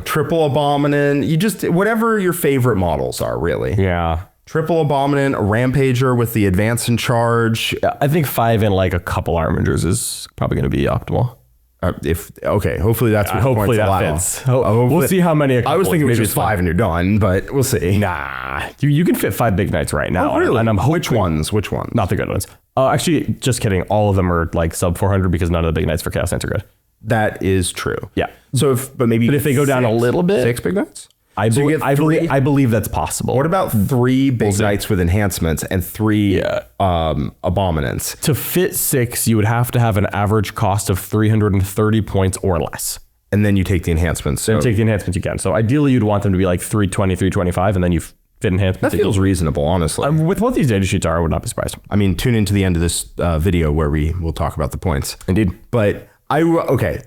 triple Abominant. You just whatever your favorite models are, really. Yeah. Triple Abominant, a Rampager with the advance in charge. I think 5 and like a couple Armigers is probably going to be optimal. Hopefully that's what hopefully that fits. We'll see how many. I was thinking it was just 5 and you're done, but we'll see. Nah, you can fit 5 big knights right now. Oh, really? And I'm hoping, Which ones? Not the good ones. Actually, just kidding. All of them are like sub 400 because none of the big knights for Chaos Knights are good. That is true. Yeah. So if they go down a little bit, 6 big knights. I believe that's possible. What about 3 big knights with enhancements and 3 abominants? To fit 6, you would have to have an average cost of 330 points or less. And then you take the enhancements. So take the enhancements you can. So ideally, you'd want them to be like 320, 325, and then you fit enhancements. That feels reasonable, honestly. With what these data sheets are, I would not be surprised. I mean, tune into the end of this video where we will talk about the points. Indeed. But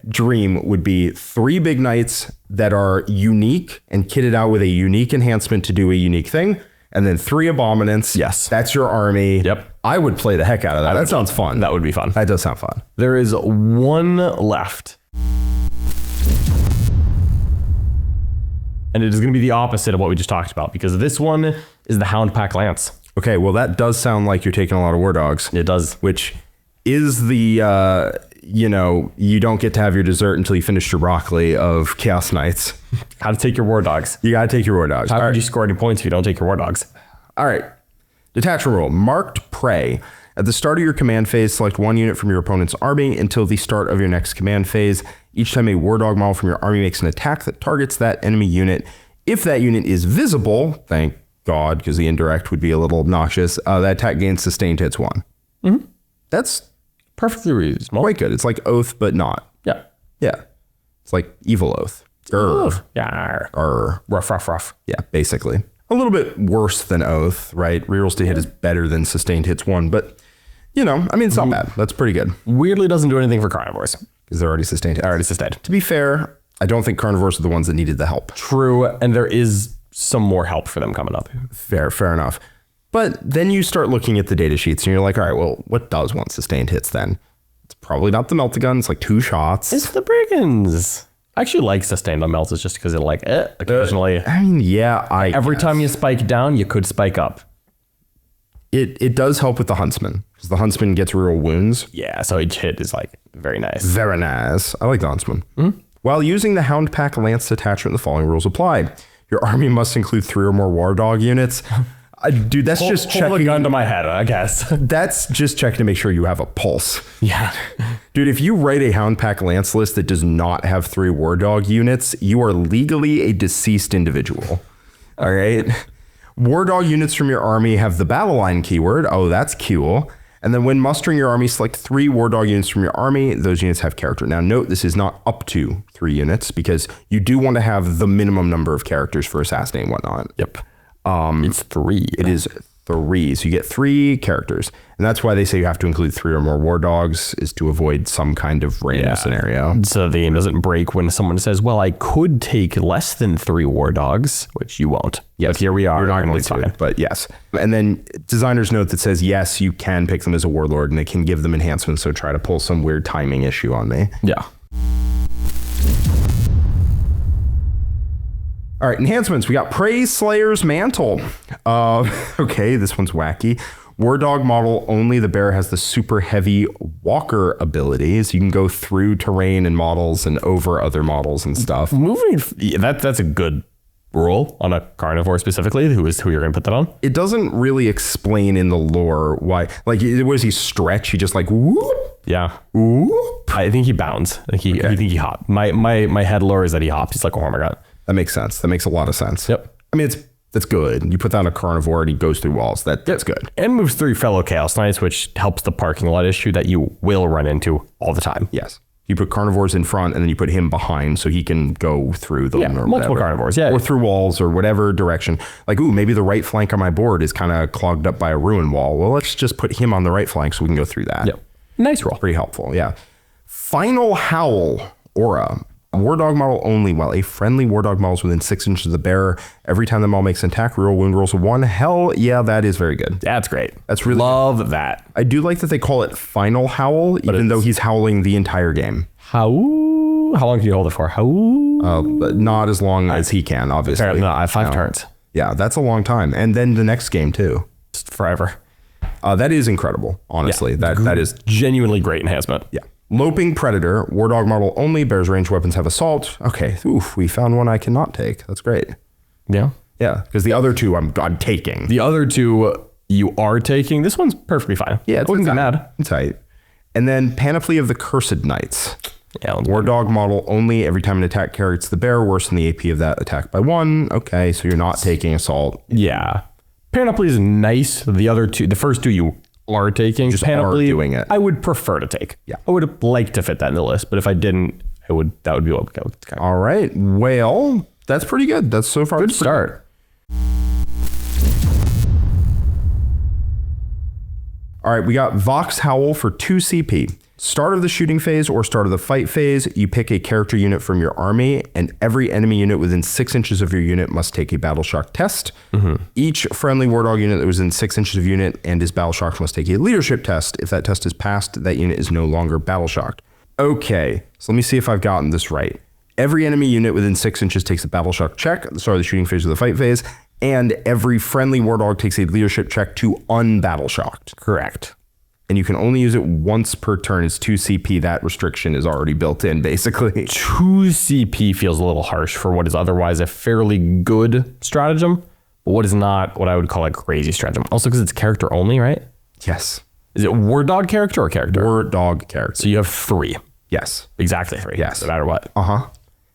dream would be 3 big knights that are unique and kitted out with a unique enhancement to do a unique thing, and then 3 abominants. Yes. That's your army. Yep. I would play the heck out of that. That sounds fun. That would be fun. That does sound fun. There is 1 left. And it is going to be the opposite of what we just talked about, because this one is the Houndpack Lance. Okay, well, that does sound like you're taking a lot of war dogs. It does. Which is the... you don't get to have your dessert until you finish your broccoli of Chaos Knights. How to take your war dogs. You got to take your war dogs. How could you score any points if you don't take your war dogs? All right. Detachment rule. Marked prey. At the start of your command phase, select 1 unit from your opponent's army until the start of your next command phase. Each time a war dog model from your army makes an attack that targets that enemy unit, if that unit is visible, thank God, because the indirect would be a little obnoxious, that attack gains sustained hits 1. That's Perfectly reasonable. quite good. It's like Oath, but not. Yeah. Yeah. It's like Evil Oath. Grr. Yeah. Grr. Rough. Yeah, basically. A little bit worse than Oath, right? Rerolls to hit is better than sustained hits 1, but, you know, I mean, it's not bad. That's pretty good. Weirdly doesn't do anything for carnivores. Because they're already sustained hits. Already sustained. To be fair, I don't think carnivores are the ones that needed the help. True, and there is some more help for them coming up. Fair enough. But then you start looking at the data sheets and you're like, all right, well, what does want sustained hits then? It's probably not the Melt-A-Gun. It's like 2 shots. It's the Brigands. I actually like sustained on melts just because it like occasionally. I mean, yeah, Every time you spike down, you could spike up. It does help with the Huntsman because the Huntsman gets real wounds. Yeah, so each hit is like very nice. Very nice. I like the Huntsman. While using the Houndpack Lance Detachment, the following rules apply. Your army must include 3 or more War Dog units. Dude, that's just Hold a checking. gun to my head, I guess. That's just checking to make sure you have a pulse. Yeah. Dude, if you write a Houndpack Lance list that does not have 3 War Dog units, you are legally a deceased individual. All right? War Dog units from your army have the battle line keyword. Oh, that's cool. And then when mustering your army, select 3 War Dog units from your army. Those units have character. Now, note this is not up to 3 units because you do want to have the minimum number of characters for assassinate and whatnot. Yep. It's 3. It is 3. So you get 3 characters. And that's why they say you have to include 3 or more War Dogs is to avoid some kind of random scenario. So the game doesn't break when someone says, well, I could take less than 3 War Dogs, which you won't. Yes, but here we are. You're not and going it's to do fine. it, but yes. And then designer's note that says, yes, you can pick them as a warlord and they can give them enhancements. So try to pull some weird timing issue on me. Yeah. All right, enhancements. We got Prey Slayer's Mantle. Okay, this one's wacky. War Dog model only. The bearer has the super heavy walker ability, so you can go through terrain and models and over other models and stuff. That's a good rule on a carnivore specifically. Who you're gonna put that on? It doesn't really explain in the lore why. Like, what does he stretch? He just like whoop. Yeah. Whoop. I think he bounds. I think he hopped. My head lore is that he hops. He's like a warhammer gun. That makes sense. That makes a lot of sense. Yep. I mean, that's good. You put that on a carnivore and he goes through walls. That's good. And moves through fellow Chaos Knights, which helps the parking lot issue that you will run into all the time. Yes. You put carnivores in front and then you put him behind so he can go through them. Yeah, multiple carnivores. Yeah. Or through walls or whatever direction. Like, ooh, maybe the right flank on my board is kind of clogged up by a ruin wall. Well, let's just put him on the right flank so we can go through that. Yep. Nice roll. Pretty helpful. Yeah. Final Howl Aura. War Dog model only. While a friendly War Dog model is within 6 inches of the bearer, every time the model makes an attack, reroll wound rolls of 1. Hell yeah, that is very good. That's great. That's really love that. I do like that they call it Final Howl, even though he's howling the entire game. How long can you hold it for? But not as long as he can, obviously. Apparently not. I have 5 turns. Yeah, that's a long time. And then the next game too. Just forever. That is incredible, honestly. Yeah. That is genuinely great enhancement. Yeah. Loping Predator, War Dog model only, bears ranged weapons have assault. Okay, oof, we found one I cannot take. That's great. Yeah. Yeah, because the other 2 I'm taking. The other 2 you are taking. This one's perfectly fine. Yeah, I wouldn't be mad. Tight. And then Panoply of the Cursed Knights. Yeah, War Dog model only. Every time an attack carries the bearer, worsen the AP of that attack by 1. Okay, so you're not taking assault. Yeah. Panoply is nice. The other 2, the first 2 you are taking. Just Panoply, are doing it. I would prefer to take. Yeah. I would have liked to fit that in the list, but if I didn't, that would be okay. All right. Well, that's pretty good. That's so far. Good start. All right, we got Vox Howl for 2 CP. Start of the shooting phase or start of the fight phase, you pick a character unit from your army, and every enemy unit within 6 inches of your unit must take a battle shock test. Each friendly War Dog unit that was in 6 inches of unit and is battle shocked must take a leadership test. If that test is passed, that unit is no longer battle shocked. Okay, so let me see if I've gotten this right. Every enemy unit within 6 inches takes a battle shock check at the start of the shooting phase or the fight phase, and every friendly War Dog takes a leadership check to unbattle shocked. Correct. And you can only use it once per turn. It's 2 CP. That restriction is already built in, basically. 2 CP feels a little harsh for what is otherwise a fairly good stratagem, but what is not what I would call a crazy stratagem. Also because it's character only, right? Yes. Is it War Dog character or character? War Dog character. So you have 3. Yes. Exactly 3. Yes. No matter what. Uh-huh.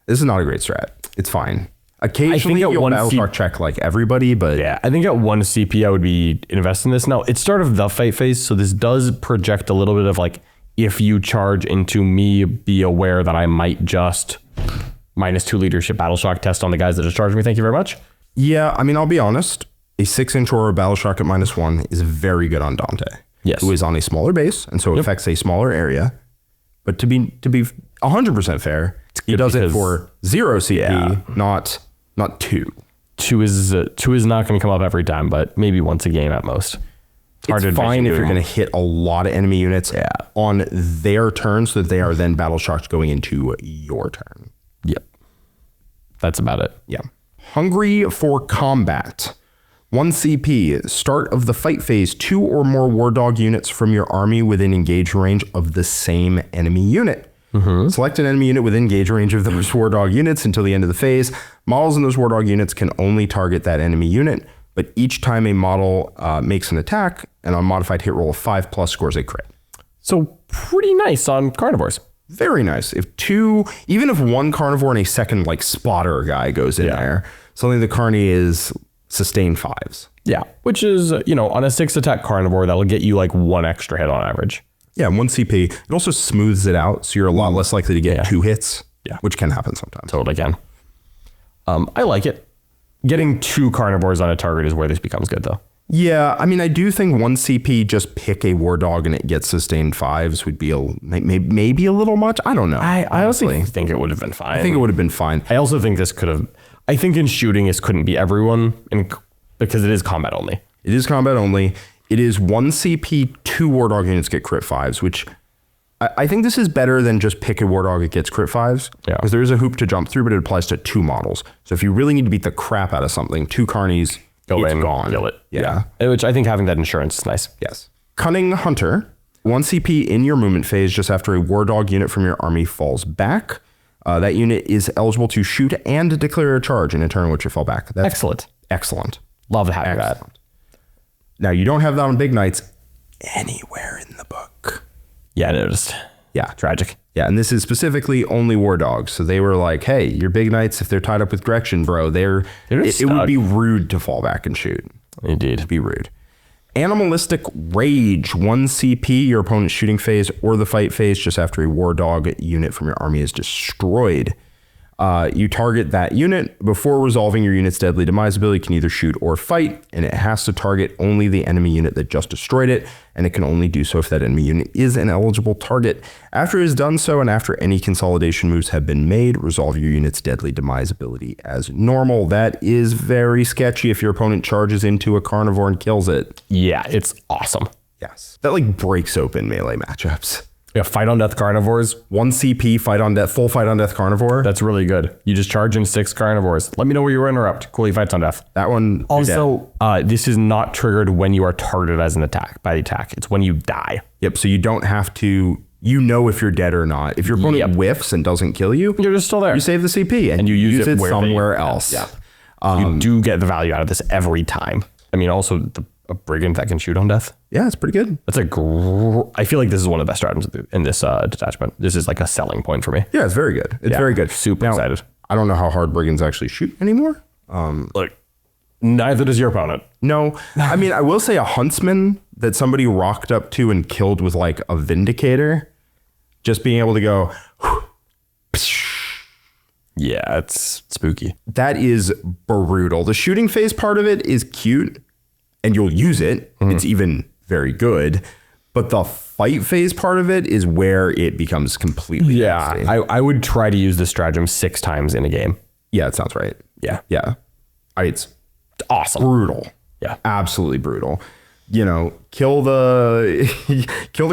This is not a great strat. It's fine. Occasionally at you'll one Battleshock check like everybody, but Yeah, I think at 1 CP I would be investing in this. Now, it's start of the fight phase, so this does project a little bit of like, if you charge into me, be aware that I might just -2 leadership Battleshock test on the guys that just charged me. Thank you very much. yeah, I mean, I'll be honest. A 6-inch Aurora Battleshock at -1 is very good on Dante. Yes. Who is on a smaller base, and so affects a smaller area. But to be 100% fair, he does it for 0 CP, not 2. 2 is not going to come up every time, but maybe once a game at most. It's fine if you're going to hit a lot of enemy units on their turn, so that they are then Battleshocks going into your turn. Yep. That's about it. Yeah. Hungry for combat. 1 CP, start of the fight phase, 2 or more War Dog units from your army within engage range of the same enemy unit. Select an enemy unit within engage range of those War Dog units until the end of the phase. Models in those War Dog units can only target that enemy unit, but each time a model makes an attack, an unmodified hit roll of 5+ scores a crit. So pretty nice on carnivores. Very nice. Even if 1 carnivore and a second like spotter guy goes in there, suddenly the carny is sustained 5s. Yeah, which is, on a 6 attack carnivore, that'll get you like 1 extra hit on average. Yeah, 1 CP. It also smooths it out, so you're a lot less likely to get 2 hits, which can happen sometimes. Totally can. I like it. Getting 2 carnivores on a target is where this becomes good, though. Yeah, I mean, I do think 1 CP, just pick a War Dog and it gets sustained 5s would be maybe a little much. I don't know. I honestly think it would have been fine. I think it would have been fine. I also think this could have... I think in shooting, this couldn't be everyone because it is combat only. It is combat only. It is 1 CP, 2 War Dog units get crit 5s, which I think this is better than just pick a War Dog that gets crit 5s. Yeah. Because there is a hoop to jump through, but it applies to 2 models. So if you really need to beat the crap out of something, 2 carnies, it's gone. Kill it. Yeah. Which I think having that insurance is nice. Yes. Cunning Hunter. 1 CP in your movement phase just after a War Dog unit from your army falls back. That unit is eligible to shoot and declare a charge in a turn in which it fell back. That's Excellent. Excellent. Love to have that. Now, you don't have that on Big Knights anywhere in the book. Yeah, I noticed. Yeah. Tragic. Yeah, and this is specifically only War Dogs. So they were like, hey, your Big Knights, if they're tied up with Gretchen, bro, it would be rude to fall back and shoot. Indeed. It'd be rude. Animalistic Rage. 1 CP, your opponent's shooting phase or the fight phase just after a War Dog unit from your army is destroyed. You target that unit. Before resolving your unit's deadly demise ability, can either shoot or fight, and it has to target only the enemy unit that just destroyed it, and it can only do so if that enemy unit is an eligible target. After it has done so, and after any consolidation moves have been made, resolve your unit's deadly demise ability as normal. That is very sketchy if your opponent charges into a carnivore and kills it. Yeah, it's awesome. Yes. That like breaks open melee matchups. Yeah, fight on death carnivores. 1 CP, full fight on death carnivore. That's really good. You just charge in 6 carnivores. Let me know where you interrupt. Cool, he fights on death. That one. Also, this is not triggered when you are targeted as an attack by the attack. It's when you die. Yep. So you don't have to. If you're dead or not. If your opponent whiffs and doesn't kill you, you're just still there. You save the CP and you use it somewhere else. Yeah. You do get the value out of this every time. I mean, also a brigand that can shoot on death. Yeah, it's pretty good. That's I feel like this is one of the best stratagems in this detachment. This is like a selling point for me. Yeah, it's very good. It's very good. Super excited. I don't know how hard brigands actually shoot anymore. Look, neither does your opponent. No, I mean, I will say a huntsman that somebody rocked up to and killed with like a vindicator, just being able to go. Yeah, it's spooky. That is brutal. The shooting phase part of it is cute and you'll use it. Mm-hmm. It's even very good. But the fight phase part of it is where it becomes completely nasty. I would try to use this stratagem 6 times in a game. Yeah, it sounds right. Yeah. Yeah. It's awesome. Brutal. Yeah. Absolutely brutal. Kill the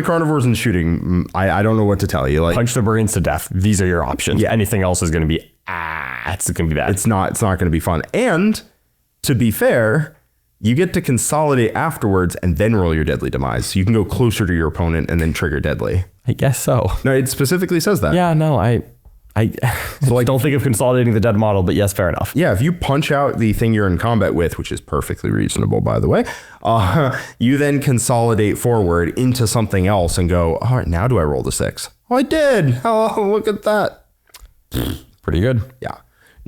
carnivores in shooting. I don't know what to tell you. Like, punch the brigands to death. These are your options. Yeah. Anything else is going to be it's going to be bad. It's not going to be fun. And to be fair, you get to consolidate afterwards and then roll your deadly demise. So you can go closer to your opponent and then trigger deadly. I guess so. No, it specifically says that. Yeah, no, I don't think of consolidating the dead model, but yes, fair enough. Yeah, if you punch out the thing you're in combat with, which is perfectly reasonable, by the way, you then consolidate forward into something else and go, all right, now do I roll the 6? Oh, I did. Oh, look at that. Pretty good. Yeah.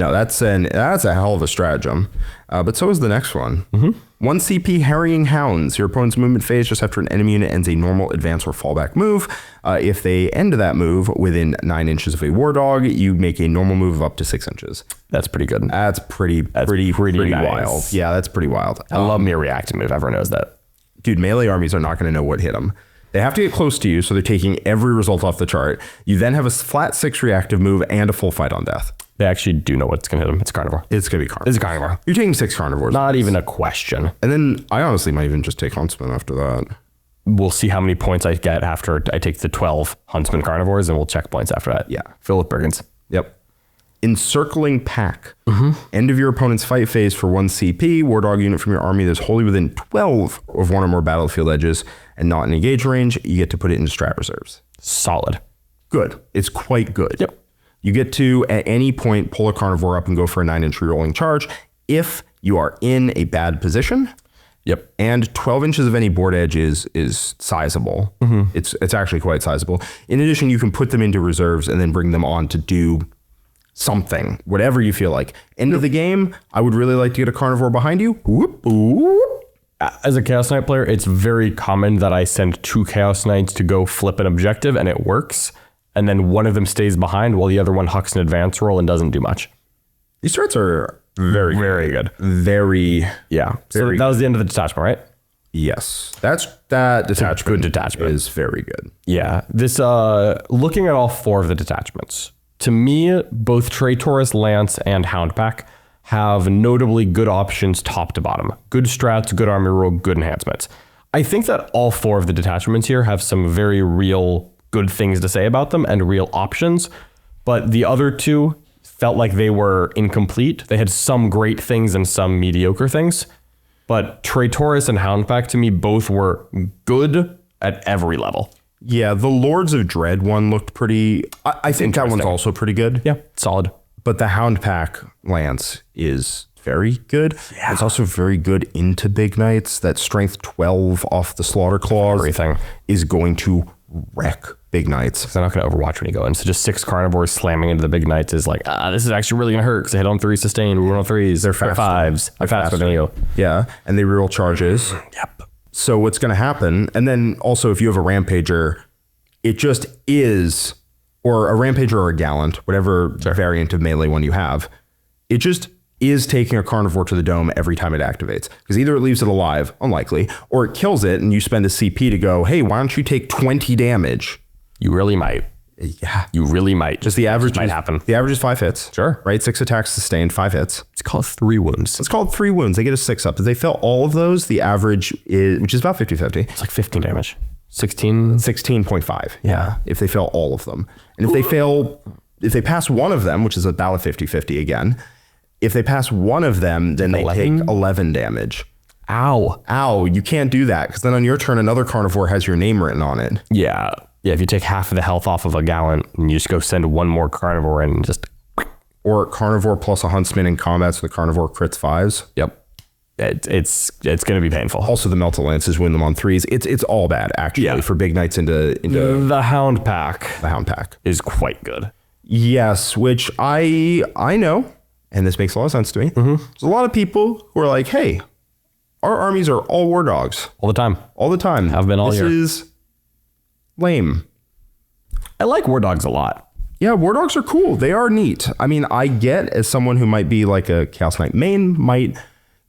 No, that's a hell of a stratagem. But so is the next one. 1 CP Harrying Hounds. Your opponent's movement phase just after an enemy unit ends a normal advance or fallback move. If they end that move within 9 inches of a war dog, you make a normal move of up to 6 inches. That's pretty good. That's pretty nice. wild. Yeah, that's pretty wild. I love me a reactive move. Everyone knows that. Dude, melee armies are not going to know what hit them. They have to get close to you, so they're taking every result off the chart. You then have a flat 6 reactive move and a full fight on death. They actually do know what's going to hit them. It's Karnivore. It's going to be Karnivore. It's a Karnivore. You're taking 6 Karnivores. Not even a question. And then I honestly might even just take Huntsman after that. We'll see how many points I get after I take the 12 Huntsman Carnivores, and we'll check points after that. Yeah. Fill with Brigands. Yep. Encircling Pack. End of your opponent's fight phase for 1 CP. War dog unit from your army that's wholly within 12 of one or more battlefield edges and not in engage range. You get to put it into strat reserves. Solid. Good. It's quite good. Yep. You get to, at any point, pull a Karnivore up and go for a 9-inch rerolling charge if you are in a bad position. Yep. And 12 inches of any board edge is sizable. It's actually quite sizable. In addition, you can put them into reserves and then bring them on to do something, whatever you feel like. End of the game, I would really like to get a Karnivore behind you. Whoop, whoop. As a Chaos Knight player, it's very common that I send 2 Chaos Knights to go flip an objective, and it works. And then one of them stays behind while the other one hucks an advance roll and doesn't do much. These threats are very good. Very, Yeah. So that was the end of the detachment, right? yes. That detachment, good detachment. is very good. Yeah. This, looking at all 4 of the detachments, to me, both Traitoris, Lance, and Houndpack have notably good options top to bottom. Good strats, good army roll, good enhancements. I think that all 4 of the detachments here have some very real good things to say about them and real options, but the other 2 felt like they were incomplete. They had some great things and some mediocre things, but Traitoris and Houndpack to me both were good at every level. Yeah, the Lords of Dread one looked pretty... I think that one's also pretty good. Yeah, solid. But the Houndpack Lance is very good. Yeah. It's also very good into Big Knights. That strength 12 off the Slaughter Claws Everything is going to wreck Big Knights. They're not going to overwatch when you go in. So just 6 Carnivores slamming into the Big Knights is like, this is actually really going to hurt because I hit on 3 sustained. We went on 3s. They're faster. 5s. They're faster than you. Yeah, and they reroll charges. Yep. So what's going to happen, and then also if you have a Rampager, it just is, or a Rampager or a Gallant, whatever variant of melee one you have, it just is taking a Karnivore to the dome every time it activates. Because either it leaves it alive, unlikely, or it kills it and you spend a CP to go, hey, why don't you take 20 damage? You really might. Yeah. You really might. Just the average might happen. The average is 5 hits. Sure. Right? 6 attacks sustained, 5 hits. It's called 3 wounds. It's called 3 wounds. They get a 6 up. If they fail all of those, the average is, which is about 50-50. It's like 15 damage. 16? 16.5. Yeah. If they fail all of them. And if they pass one of them, which is about 50-50 again, if they pass one of them, then they 11? take 11 damage. Ow. Ow, you can't do that because then on your turn, another Karnivore has your name written on it. Yeah. Yeah, if you take half of the health off of a Gallant and you just go send one more Karnivore and just... Or Karnivore plus a Huntsman in combat, so the Karnivore crits 5s. Yep. It's going to be painful. Also, the Melted Lances win them on 3s. It's all bad, actually, for Big Knights into the Houndpack. The Houndpack is quite good. Yes, which I know, and this makes a lot of sense to me. There's a lot of people who are like, hey, our armies are all war dogs. All the time. All the time. Have been all year. This is lame. I like war dogs a lot. Yeah, war dogs are cool. They are neat. I mean, I get as someone who might be like a Chaos Knight main, might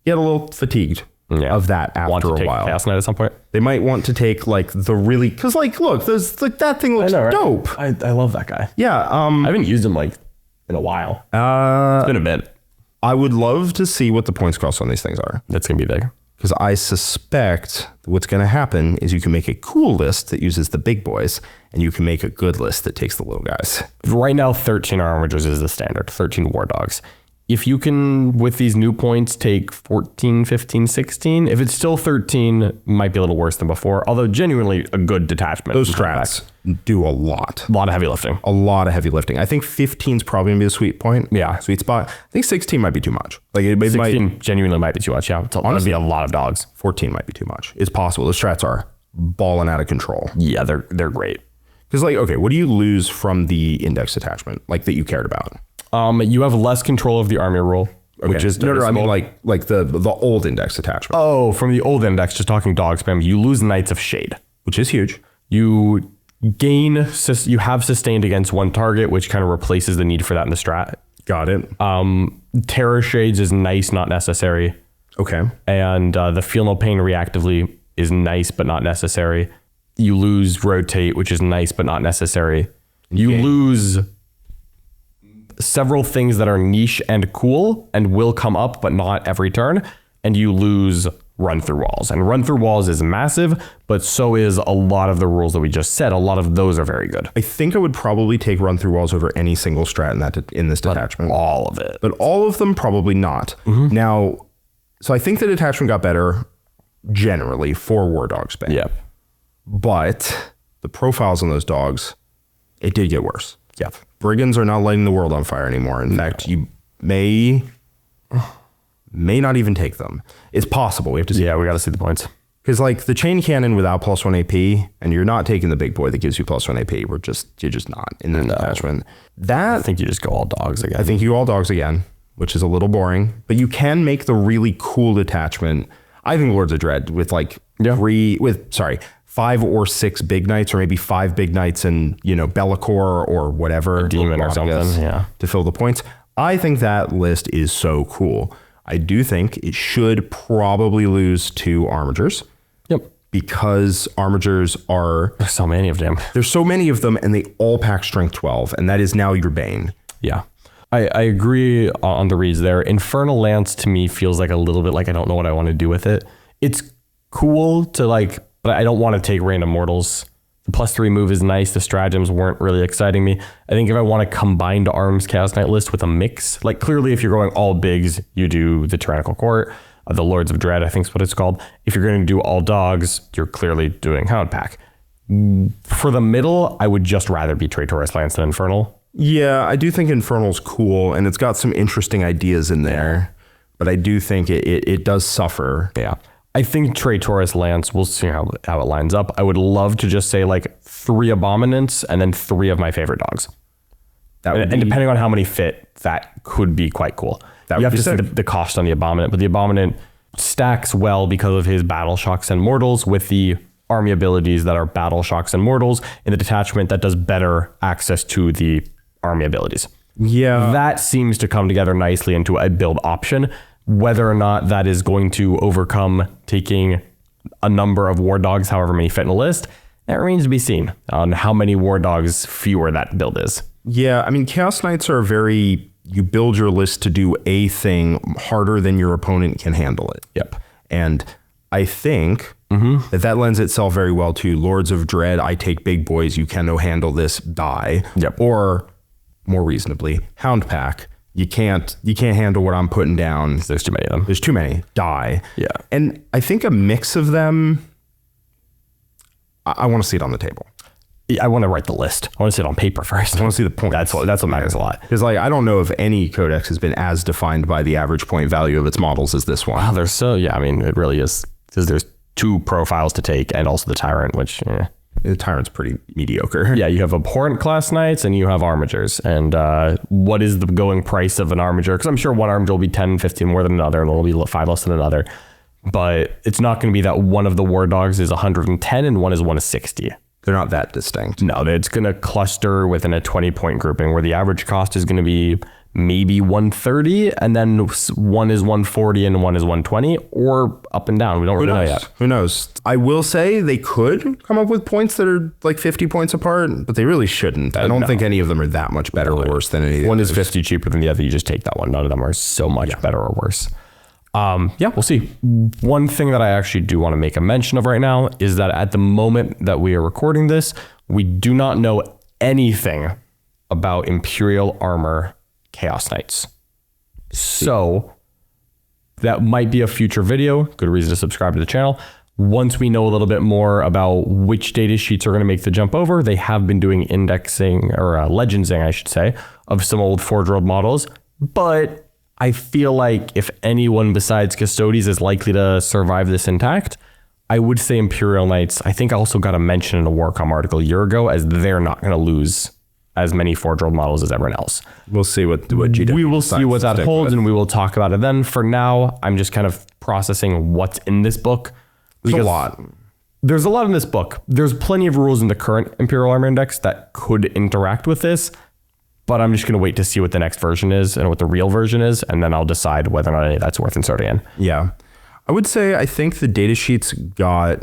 get a little fatigued of that after a while. Chaos Knight at some point. They might want to take like the really, because like, look, there's like that thing looks dope. I love that guy. Yeah. I haven't used him like in a while. It's been a bit. I would love to see what the points cost on these things are. That's going to be big. Because I suspect what's going to happen is you can make a cool list that uses the big boys, and you can make a good list that takes the little guys. Right now, 13 Armigers is the standard, 13 War Dogs. If you can, with these new points, take 14, 15, 16, if it's still 13, it might be a little worse than before, although genuinely a good detachment. Those strats do a lot. A lot of heavy lifting. A lot of heavy lifting. I think 15 is probably going to be the sweet point. Yeah. Sweet spot. I think 16 might be too much. Like it 16 genuinely might be too much. Yeah. It's honestly be a lot of dogs. 14 might be too much. It's possible. The strats are balling out of control. Yeah, they're great. Because like, okay, what do you lose from the index detachment, like that you cared about? You have less control of the army rule, which is no, I mean like the old index detachment. Oh, from the old index, just talking dog spam, you lose Knights of Shade, which is huge. You gain, you have sustained against one target, which kind of replaces the need for that in the strat. Got it. Terror Shades is nice, not necessary. Okay. And the Feel No Pain reactively is nice, but not necessary. You lose Rotate, which is nice, but not necessary. You lose several things that are niche and cool and will come up, but not every turn. And you lose Run Through Walls. And Run Through Walls is massive, but so is a lot of the rules that we just said. A lot of those are very good. I think I would probably take Run Through Walls over any single strat in this detachment. All of it. But all of them, probably not. Now, so I think the detachment got better generally for War Dog spam. Yep. But the profiles on those dogs, it did get worse. Yep. Brigands are not lighting the world on fire anymore. In fact, you may not even take them. It's possible. We have to see. Yeah, we got to see the points. Because like the chain cannon without +1 AP, and you're not taking the big boy that gives you +1 AP. You're just not in the detachment. I think you just go all dogs again. I think you go all dogs again, which is a little boring. But you can make the really cool detachment. I think Lords of Dread with like 5 or 6 big knights, or maybe 5 big knights and Bellicor or whatever, a demon or something, to fill the points. I think that list is so cool. I do think it should probably lose to Armigers. Yep. Because Armigers are... There's so many of them. There's so many of them, and they all pack strength 12, and that is now your bane. Yeah. I agree on the reads there. Infernal Lance to me feels like a little bit like I don't know what I want to do with it. It's cool to but I don't want to take random mortals. The +3 move is nice. The stratagems weren't really exciting me. I think if I want a combined arms Chaos Knight list with a mix, like clearly if you're going all bigs, you do the Tyrannical Court, the Lords of Dread, I think is what it's called. If you're going to do all dogs, you're clearly doing Houndpack. For the middle, I would just rather be Traitoris Lance than Infernal. Yeah, I do think Infernal's cool, and it's got some interesting ideas in there, but I do think it does suffer. Yeah. I think Traitoris Lance, we'll see how it lines up. I would love to just say 3 Abominants and then 3 of my favorite dogs. And depending on how many fit, that could be quite cool. You have to see the cost on the Abominant, but the Abominant stacks well because of his Battle Shocks and Mortals with the army abilities that are Battle Shocks and Mortals in the detachment that does better access to the army abilities. Yeah. That seems to come together nicely into a build option. Whether or not that is going to overcome taking a number of war dogs, however many fit in a list, that remains to be seen on how many war dogs fewer that build is. Yeah, I mean, Chaos Knights are you build your list to do a thing harder than your opponent can handle it. Yep. And I think that lends itself very well to Lords of Dread. I take big boys, you cannot handle this, die. Yep. Or more reasonably, Houndpack. You can't handle what I'm putting down. There's too many of them. There's too many. Die. Yeah. And I think a mix of them, I want to see it on the table. I want to write the list. I want to see it on paper first. I want to see the points. That's what matters a lot. Because I don't know if any codex has been as defined by the average point value of its models as this one. Wow, I mean, it really is. Because there's 2 profiles to take and also the Tyrant, which... The Tyrant's pretty mediocre. Yeah, you have Abhorrent class Knights and you have Armigers. And what is the going price of an Armiger? Because I'm sure one Armiger will be 10, 15 more than another, and it'll be 5 less than another. But it's not going to be that one of the war dogs is 110 and one is 160. They're not that distinct. No, it's going to cluster within a 20-point grouping where the average cost is going to be maybe 130, and then one is 140 and one is 120, or up and down. We don't really know yet. Who knows? I will say they could come up with points that are 50 points apart, but they really shouldn't. I don't think any of them are that much better or worse than any of the others. One is 50 cheaper than the other. You just take that one. None of them are so much better or worse. We'll see. One thing that I actually do want to make a mention of right now is that at the moment that we are recording this, we do not know anything about Imperial Armor Chaos Knights. So that might be a future video. Good reason to subscribe to the channel. Once we know a little bit more about which data sheets are going to make the jump over, they have been doing indexing or legendsing, I should say, of some old Forge World models. But I feel like if anyone besides Custodes is likely to survive this intact, I would say Imperial Knights. I think I also got a mention in a Warcom article a year ago as they're not going to lose as many forge-rolled models as everyone else. We'll see what GW We will see what that decides to holds, stick and we will talk about it then. For now, I'm just kind of processing what's in this book. with. There's a lot. There's a lot in this book. There's plenty of rules in the current Imperial Armor Index that could interact with this, but I'm just going to wait to see what the next version is and what the real version is, and then I'll decide whether or not any of that's worth inserting in. Yeah. I would say I think the data sheets got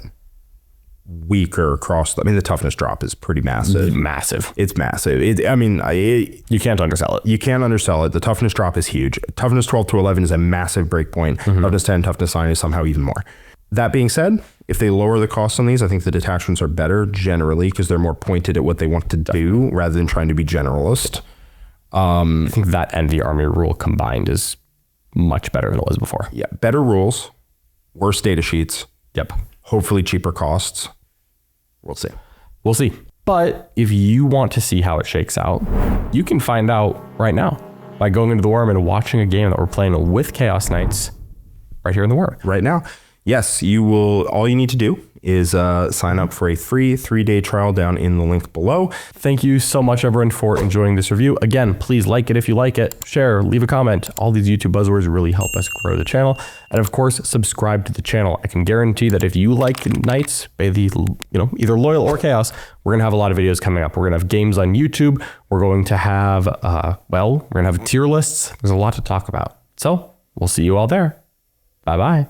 weaker across. I mean, the toughness drop is pretty massive. Massive. It's massive. You can't undersell it. You can't undersell it. The toughness drop is huge. Toughness 12 to 11 is a massive breakpoint. Toughness 10, toughness 9 is somehow even more. That being said, if they lower the cost on these, I think the detachments are better generally because they're more pointed at what they want to do rather than trying to be generalist. I think that and the army rule combined is much better than it was before. Yeah, better rules, worse data sheets, Yep. hopefully cheaper costs. We'll see. We'll see. But if you want to see how it shakes out, you can find out right now by going into the War Room and watching a game that we're playing with Chaos Knights right here in the War Room. Right now, yes, you will. All you need to do is sign up for a free 3-day trial down in the link below. Thank you so much, everyone, for enjoying this review. Again, please like it if you like it, share, leave a comment. All these YouTube buzzwords really help us grow the channel. And of course, subscribe to the channel. I can guarantee that if you like Knights, either Loyal or Chaos, we're going to have a lot of videos coming up. We're going to have games on YouTube. We're going to have, we're going to have tier lists. There's a lot to talk about. So we'll see you all there. Bye-bye.